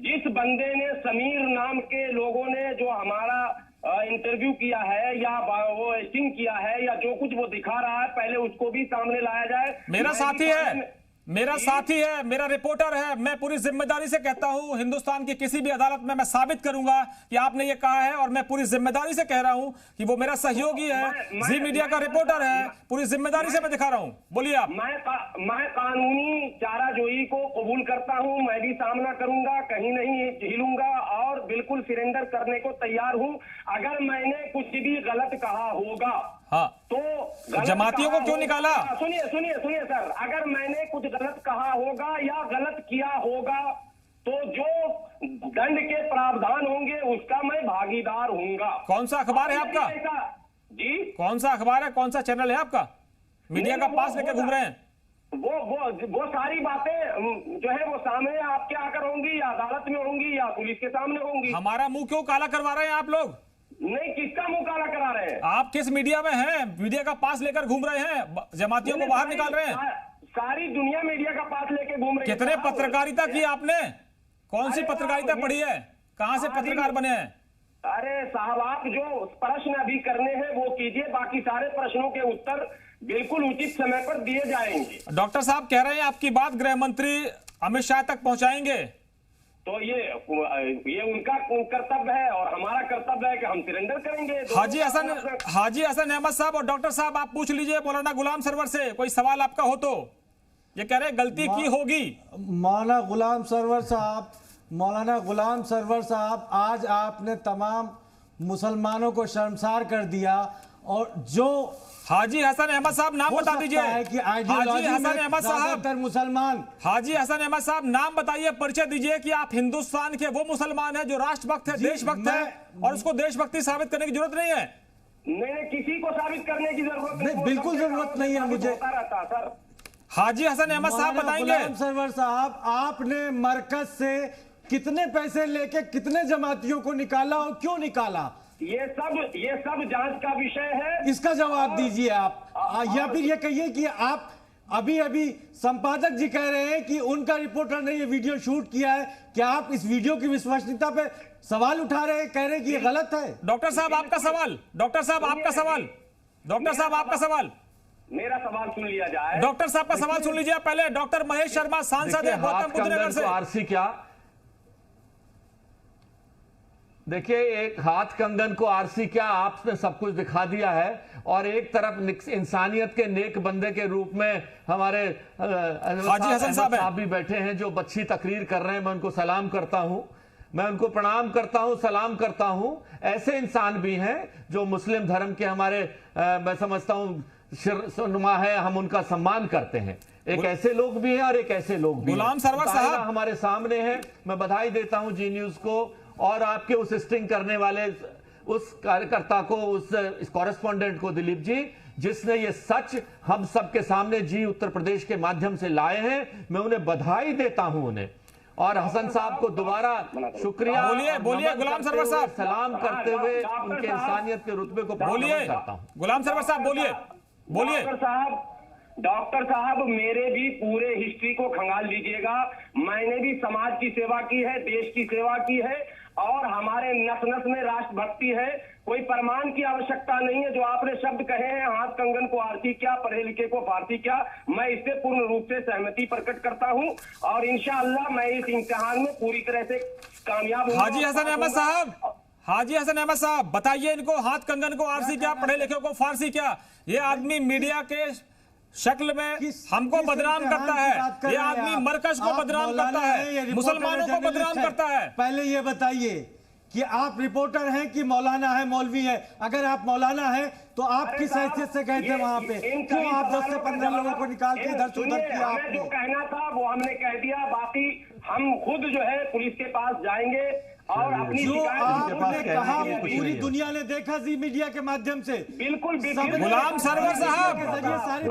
Speaker 12: जिस बंदे ने समीर नाम के लोगों ने जो हमारा इंटरव्यू किया है या वो एक्टिंग किया है या जो कुछ वो दिखा रहा है, पहले उसको भी सामने लाया जाए।
Speaker 4: मेरा साथी है, मेरा साथी है, मेरा रिपोर्टर है। मैं पूरी जिम्मेदारी से कहता हूं, हिंदुस्तान की किसी भी अदालत में मैं साबित करूंगा कि आपने ये कहा है, और मैं पूरी जिम्मेदारी से कह रहा हूं कि वो मेरा सहयोगी है, जी मीडिया का रिपोर्टर है। पूरी जिम्मेदारी से मैं दिखा रहा हूं। बोलिए आप।
Speaker 12: मैं कानूनी चाराजोई को कबूल करता हूं, मैं भी सामना करूंगा, कहीं नहीं हिलूंगा और बिल्कुल सरेंडर करने को तैयार हूं। अगर मैंने कुछ भी गलत कहा होगा
Speaker 4: हाँ,
Speaker 12: तो
Speaker 4: जमातियों को क्यों निकाला?
Speaker 12: सुनिए सर, अगर मैंने कुछ गलत कहा होगा या गलत किया होगा तो जो दंड के प्रावधान होंगे उसका मैं भागीदार हूंगा।
Speaker 4: कौन सा अखबार है आपका?
Speaker 12: जी,
Speaker 4: कौन सा अखबार है, कौन सा चैनल है आपका? मीडिया का पास लेकर घूम रहे हैं?
Speaker 12: वो सारी बातें जो है वो सामने आपके आकर होंगी या अदालत में होंगी या पुलिस के सामने होंगी।
Speaker 4: हमारा मुंह क्यों काला करवा रहे हैं आप लोग?
Speaker 12: नहीं, किसका मुंह काला करा रहे हैं?
Speaker 4: आप किस मीडिया में हैं? मीडिया का पास लेकर घूम रहे हैं, जमातियों को बाहर निकाल रहे हैं।
Speaker 12: सारी दुनिया मीडिया का पास लेके घूम रही है।
Speaker 4: कितने पत्रकारिता की आपने? कौन सी पत्रकारिता पढ़ी है? कहां से पत्रकार बने हैं?
Speaker 12: अरे साहब, आप जो प्रश्न अभी करने हैं वो कीजिए, बाकी सारे प्रश्नों के उत्तर बिल्कुल उचित समय पर दिए जाएंगे।
Speaker 4: डॉक्टर साहब कह रहे हैं आपकी बात गृह मंत्री अमित शाह तक पहुंचाएंगे।
Speaker 12: तो ये उनका कर्तव्य है और हमारा कर्तव्य है कि हम सरेंडर करेंगे।
Speaker 4: हाजी हसन अहमद साहब और डॉक्टर साहब आप पूछ लीजिए मौलाना गुलाम सरवर से, कोई सवाल आपका हो तो। ये कह रहे गलती की होगी।
Speaker 9: मौलाना गुलाम सरवर साहब, आज आपने तमाम मुसलमानों को शर्मसार कर दिया। और जो
Speaker 4: हाजी हसन अहमद साहब नाम बता दीजिए
Speaker 9: कि हाजी हसन अहमद साहब मुसलमान।
Speaker 4: हाजी हसन अहमद साहब नाम बताइए, परिचय दीजिए कि आप हिंदुस्तान के वो मुसलमान हैं जो राष्ट्रभक्त है, देशभक्त है, और उसको देशभक्ति साबित करने की जरूरत नहीं है।
Speaker 12: नहीं, किसी को साबित करने की जरूरत
Speaker 9: नहीं, बिल्कुल जरूरत नहीं है मुझे।
Speaker 4: हाजी हसन अहमद साहब बताएंगे।
Speaker 9: गुलाम सरवर साहब, आपने मरकज से कितने पैसे लेके कितने जमातियों को निकाला और क्यों निकाला?
Speaker 12: ये सब जांच का विषय है।
Speaker 9: इसका जवाब दीजिए आप, या फिर ये कहिए कि आप अभी संपादक जी कह रहे हैं कि उनका रिपोर्टर ने ये वीडियो शूट किया है। क्या आप इस वीडियो की विश्वसनीयता पे सवाल उठा रहे हैं, कह रहे हैं कि ये गलत है?
Speaker 4: डॉक्टर साहब आपका सवाल। डॉक्टर साहब आपका सवाल।
Speaker 12: मेरा सवाल सुन लिया जाए।
Speaker 4: डॉक्टर साहब का सवाल सुन लीजिए पहले। डॉक्टर महेश शर्मा, सांसद है गौतम बुद्ध नगर से।
Speaker 7: आरसी क्या? देखिए, एक हाथ कंगन को आरसी क्या, आपने सब कुछ दिखा दिया है। और एक तरफ इंसानियत के नेक बंदे के रूप में हमारे
Speaker 4: हाजी हसन साहब
Speaker 7: भी बैठे हैं जो अच्छी तकरीर कर रहे हैं। मैं उनको सलाम करता हूं, मैं उनको प्रणाम करता हूं, सलाम करता हूं। ऐसे इंसान भी हैं जो मुस्लिम धर्म के हमारे मैं समझता हूं नुमा है, हम उनका सम्मान करते हैं। एक ऐसे लोग भी हैं और एक ऐसे लोग भी।
Speaker 4: गुलाम सरवर साहब
Speaker 7: हमारे सामने हैं। मैं बधाई देता हूं जी न्यूज को और आपके उस स्टिंग करने वाले उस कार्यकर्ता को, उस कॉरेस्पॉन्डेंट को, दिलीप जी, जिसने ये सच हम सबके सामने जी उत्तर प्रदेश के माध्यम से लाए हैं। मैं उन्हें बधाई देता हूं उन्हें। और हसन साहब को दोबारा शुक्रिया।
Speaker 4: बोलिए गुलाम सरवर साहब।
Speaker 7: सलाम करते हुए उनके इंसानियत के रुतबे को
Speaker 4: बोलिए
Speaker 7: करता हूं।
Speaker 4: गुलाम सरवर साहब बोलिए।
Speaker 12: डॉक्टर साहब, मेरे भी पूरे हिस्ट्री को खंगाल लीजिएगा। मैंने भी समाज की सेवा की है, देश की सेवा की है और हमारे नस नस में राष्ट्रभक्ति है। कोई प्रमाण की आवश्यकता नहीं है। जो आपने शब्द कहे हैं, हाथ कंगन को आरती क्या, पढ़े लिखे को फारसी क्या, मैं इससे पूर्ण रूप से सहमति प्रकट करता हूं और इंशाअल्लाह मैं इस इम्तिहान में पूरी तरह से कामयाब हूं।
Speaker 4: हाजी हसन अहमद साहब बताइए इनको, हाथ कंगन को आरसी क्या, पढ़े लिखे को फारसी क्या? ये आदमी मीडिया के शक्ल में हमको बदनाम करता है। ये आदमी मरकज को बदनाम करता है, मुसलमानों को बदनाम करता है।
Speaker 9: पहले ये बताइए कि आप रिपोर्टर हैं कि मौलाना है, मौलवी है? अगर आप मौलाना हैं तो आप किस हैसियत से गए थे वहां पे? क्यों आप 10 से 15 लोगों को निकाल के इधर से उधर किया आपने?
Speaker 12: जो कहना था वो हमने कह दिया। बाकी हम खुद जो है पुलिस के पास जाएंगे और अपनी
Speaker 9: जो
Speaker 12: शिकायत
Speaker 9: आपने कहा वो पूरी दुनिया ने देखा जी मीडिया के माध्यम से।
Speaker 12: बिल्कुल
Speaker 4: गुलाम सरवर साहब,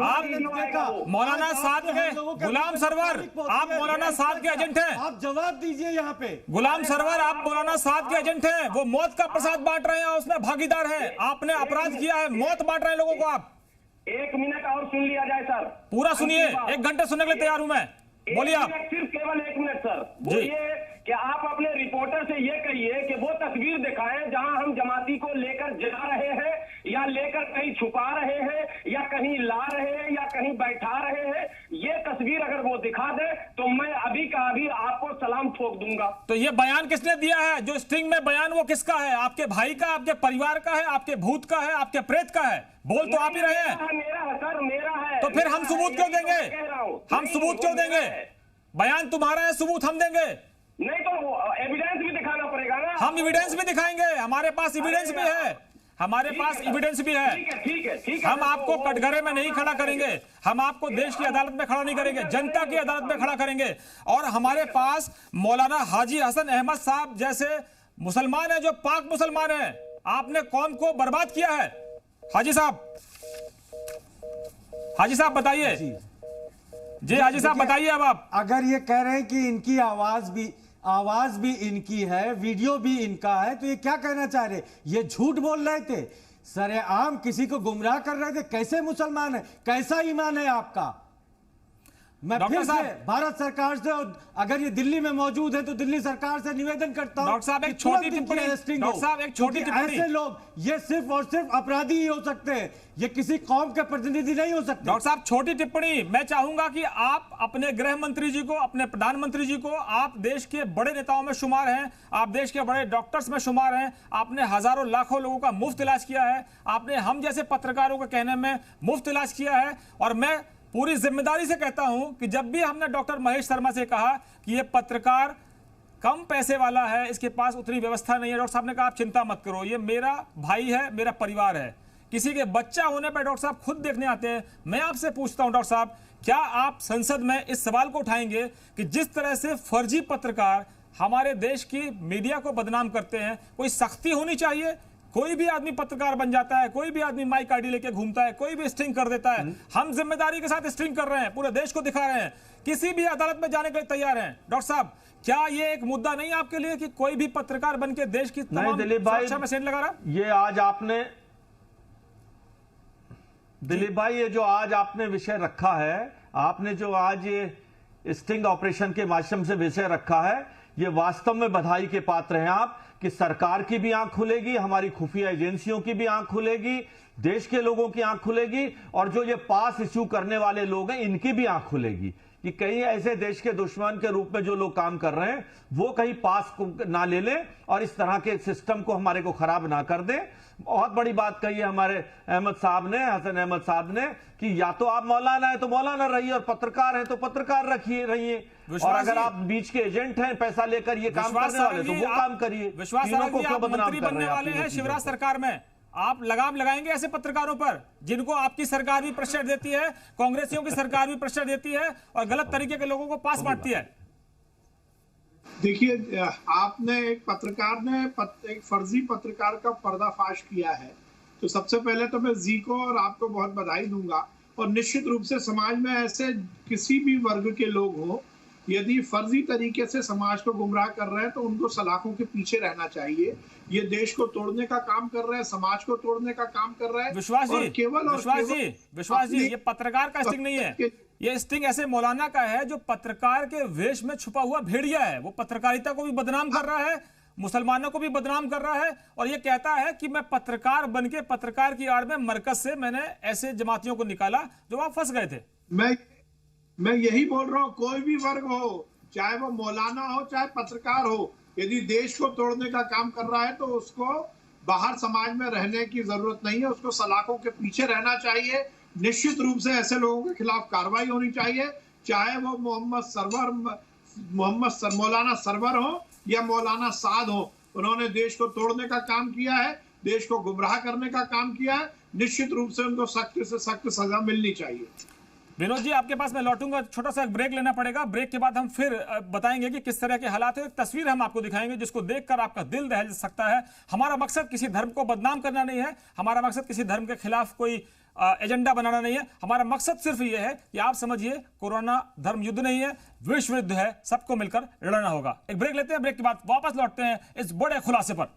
Speaker 4: आप
Speaker 9: देखा
Speaker 4: मौलाना साद के गुलाम सरवर, आप मौलाना साद के एजेंट हैं।
Speaker 9: आप जवाब दीजिए यहाँ पे।
Speaker 4: गुलाम सरवर, आप मौलाना साद के एजेंट हैं। वो मौत का प्रसाद बांट रहे हैं, उसमें भागीदार हैं। आपने अपराध किया है, मौत बांट रहे हैं लोगों को। आप
Speaker 12: 1 मिनट और सुन लिया जाए सर,
Speaker 4: पूरा सुनिए। 1 घंटे सुनने के लिए तैयार हूं मैं। बोलिए आप।
Speaker 12: सिर्फ केवल 1 मिनट सर। बोलिए कि आप अपने रिपोर्टर से ये कहिए कि वो तस्वीर दिखाएं जहां हम जमाती को लेकर जा रहे हैं या लेकर कहीं छुपा रहे हैं या कहीं ला रहे हैं या कहीं बैठा रहे हैं। ये तस्वीर अगर वो दिखा दे तो मैं अभी का अभी आपको सलाम ठोक दूंगा।
Speaker 4: तो ये बयान किसने दिया है? जो स्टिंग में बयान वो किसका है? आपके भाई का, आपके परिवार का है, आपके भूत का है, आपके प्रेत का है? बोल तो आप ही रहे हैं।
Speaker 12: मेरा है सर, मेरा है।
Speaker 4: तो फिर हम सबूत क्यों देंगे? हम सबूत क्यों देंगे? बयान तुम्हारा है, सबूत हम देंगे।
Speaker 12: नहीं तो एविडेंस भी दिखाना पड़ेगा ना।
Speaker 4: हम एविडेंस भी दिखाएंगे, हमारे पास एविडेंस भी है, हमारे पास एविडेंस भी है।
Speaker 12: ठीक है।
Speaker 4: हम आपको कटघरे में नहीं खड़ा करेंगे, हम आपको देश की अदालत में खड़ा नहीं करेंगे, जनता की अदालत में खड़ा करेंगे। और हमारे पास मौलाना हाजी हसन अहमद साहब जैसे मुसलमान हैं जो पाक मुसलमान हैं। आपने कौम को बर्बाद किया है। हाजी साहब बताइए जी। हाजी साहब बताइए। अब आप
Speaker 9: अगर ये कह रहे हैं कि इनकी आवाज भी इनकी है, वीडियो भी इनका है, तो ये क्या कहना चाह रहे? ये झूठ बोल रहे थे, सरेआम किसी को गुमराह कर रहे थे। कैसे मुसलमान है, कैसा ईमान है आपका? मैं फिर से भारत सरकार से, अगर ये दिल्ली में मौजूद है तो दिल्ली सरकार से निवेदन करता हूं।
Speaker 4: डॉक्टर साहब एक छोटी टिप्पणी। डॉक्टर साहब एक छोटी टिप्पणी।
Speaker 9: ऐसे लोग ये सिर्फ और सिर्फ अपराधी ही हो सकते हैं, ये किसी कौम के प्रतिनिधि नहीं हो सकते।
Speaker 4: डॉक्टर साहब छोटी टिप्पणी। मैं चाहूंगा कि आप अपने गृह मंत्री जी को, अपने प्रधानमंत्री जी को, आप देश के बड़े नेताओं में शुमार हैं, आप देश के बड़े डॉक्टर्स में शुमार हैं, आपने हजारों लाखों लोगों का मुफ्त इलाज किया है, आपने हम जैसे पत्रकारों के कहने में मुफ्त इलाज किया है। और मैं पूरी जिम्मेदारी से कहता हूं कि जब भी हमने डॉक्टर महेश शर्मा से कहा कि ये पत्रकार कम पैसे वाला है, इसके पास उतनी व्यवस्था नहीं है, डॉक्टर साहब ने कहा आप चिंता मत करो, ये मेरा भाई है, मेरा परिवार है। किसी के बच्चा होने पर डॉक्टर साहब खुद देखने आते हैं। मैं आपसे पूछता हूं डॉक्टर साहब, क्या आप संसद में इस सवाल को उठाएंगे कि जिस तरह से फर्जी पत्रकार हमारे देश की मीडिया को बदनाम करते हैं, कोई सख्ती होनी चाहिए? कोई भी आदमी पत्रकार बन जाता है, कोई भी आदमी माइक आईडी लेके घूमता है, कोई भी स्ट्रिंग कर देता है। हम जिम्मेदारी के साथ स्ट्रिंग कर रहे हैं, पूरे देश को दिखा रहे हैं, किसी भी अदालत में जाने के लिए तैयार हैं। डॉक्टर साहब क्या ये एक मुद्दा नहीं आपके लिए कि कोई भी पत्रकार बन के देश की तमाम सुरक्षा में सेंध लगा रहा?
Speaker 7: ये आज आपने दिलीप भाई, ये जो आज आपने विषय रखा है, आपने जो आज ये स्टिंग ऑपरेशन के माध्यम से विषय रखा है, ये वास्तव में बधाई के पात्र हैं आप कि सरकार की भी आंख खुलेगी, हमारी खुफिया एजेंसियों की भी आंख खुलेगी, देश के लोगों की आंख खुलेगी, और जो ये पास इश्यू करने वाले लोग हैं इनकी भी आंख खुलेगी कि कहीं ऐसे देश के दुश्मन के रूप में जो लोग काम कर रहे हैं वो कहीं पास ना ले लें और इस तरह के सिस्टम को हमारे को खराब ना कर दें। बहुत बड़ी बात कही है हमारे अहमद साहब ने, हसन अहमद साहब ने, कि या तो आप मौलाना है तो मौलाना रहिए और पत्रकार है तो पत्रकार रहिए, और अगर आप बीच के एजेंट हैं पैसा लेकर ये काम करने वाले तो वो काम करिए।
Speaker 4: विश्वास मंत्री बनने वाले हैं शिवराज सरकार में, आप लगाम लगाएंगे ऐसे पत्रकारों पर जिनको आपकी सरकार भी प्रेशर देती है, कांग्रेसियों की सरकार भी प्रेशर देती है और गलत तरीके के लोगों को पास बांटती है?
Speaker 11: देखिए, आपने एक पत्रकार ने एक फर्जी पत्रकार का पर्दाफाश किया है, तो सबसे पहले तो मैं जी को और आपको बहुत बधाई दूंगा। और निश्चित रूप से समाज में ऐसे किसी भी वर्ग के लोग हो, यदि फर्जी तरीके से समाज को गुमराह कर रहे हैं तो उनको सलाखों के पीछे रहना चाहिए। ये देश को तोड़ने का काम कर रहे हैं, समाज को तोड़ने का काम कर रहे हैं।
Speaker 4: विश्वास जी, ये पत्रकार का स्टिंग नहीं है, ये स्टिंग ऐसे मौलाना का है जो पत्रकार के वेश में छुपा हुआ भेड़िया है। वो पत्रकारिता को भी बदनाम कर रहा है, मुसलमानों को भी बदनाम कर रहा है, और ये कहता है कि मैं पत्रकार बनके पत्रकार की आड़ में मरकज से मैंने ऐसे जमातियों को निकाला जो वहां फंस गए थे।
Speaker 11: मैं यही बोल रहा हूँ, कोई भी वर्ग हो, चाहे वो मौलाना हो चाहे पत्रकार हो, यदि देश को तोड़ने का काम कर रहा है तो उसको बाहर समाज में रहने की जरूरत नहीं है, उसको सलाखों के पीछे रहना चाहिए। निश्चित रूप से ऐसे लोगों के खिलाफ कार्रवाई होनी चाहिए, चाहे वो मौलाना सरवर हो या मौलाना साद हो। उन्होंने देश को तोड़ने का काम किया है, देश को गुमराह करने का काम किया है, निश्चित रूप से उनको सख्त से सख्त सजा मिलनी चाहिए।
Speaker 4: विनोद जी आपके पास मैं लौटूंगा, छोटा सा एक ब्रेक लेना पड़ेगा। ब्रेक के बाद हम फिर बताएंगे कि किस तरह के हालात है। एक तस्वीर हम आपको दिखाएंगे जिसको देखकर आपका दिल दहल सकता है। हमारा मकसद किसी धर्म को बदनाम करना नहीं है, हमारा मकसद किसी धर्म के खिलाफ कोई एजेंडा बनाना नहीं है। हमारा मकसद सिर्फ ये है कि आप समझिए कोरोना धर्म युद्ध नहीं है, विश्व युद्ध है, सबको मिलकर लड़ना होगा। एक ब्रेक लेते हैं, ब्रेक के बाद वापस लौटते हैं इस बड़े खुलासे पर।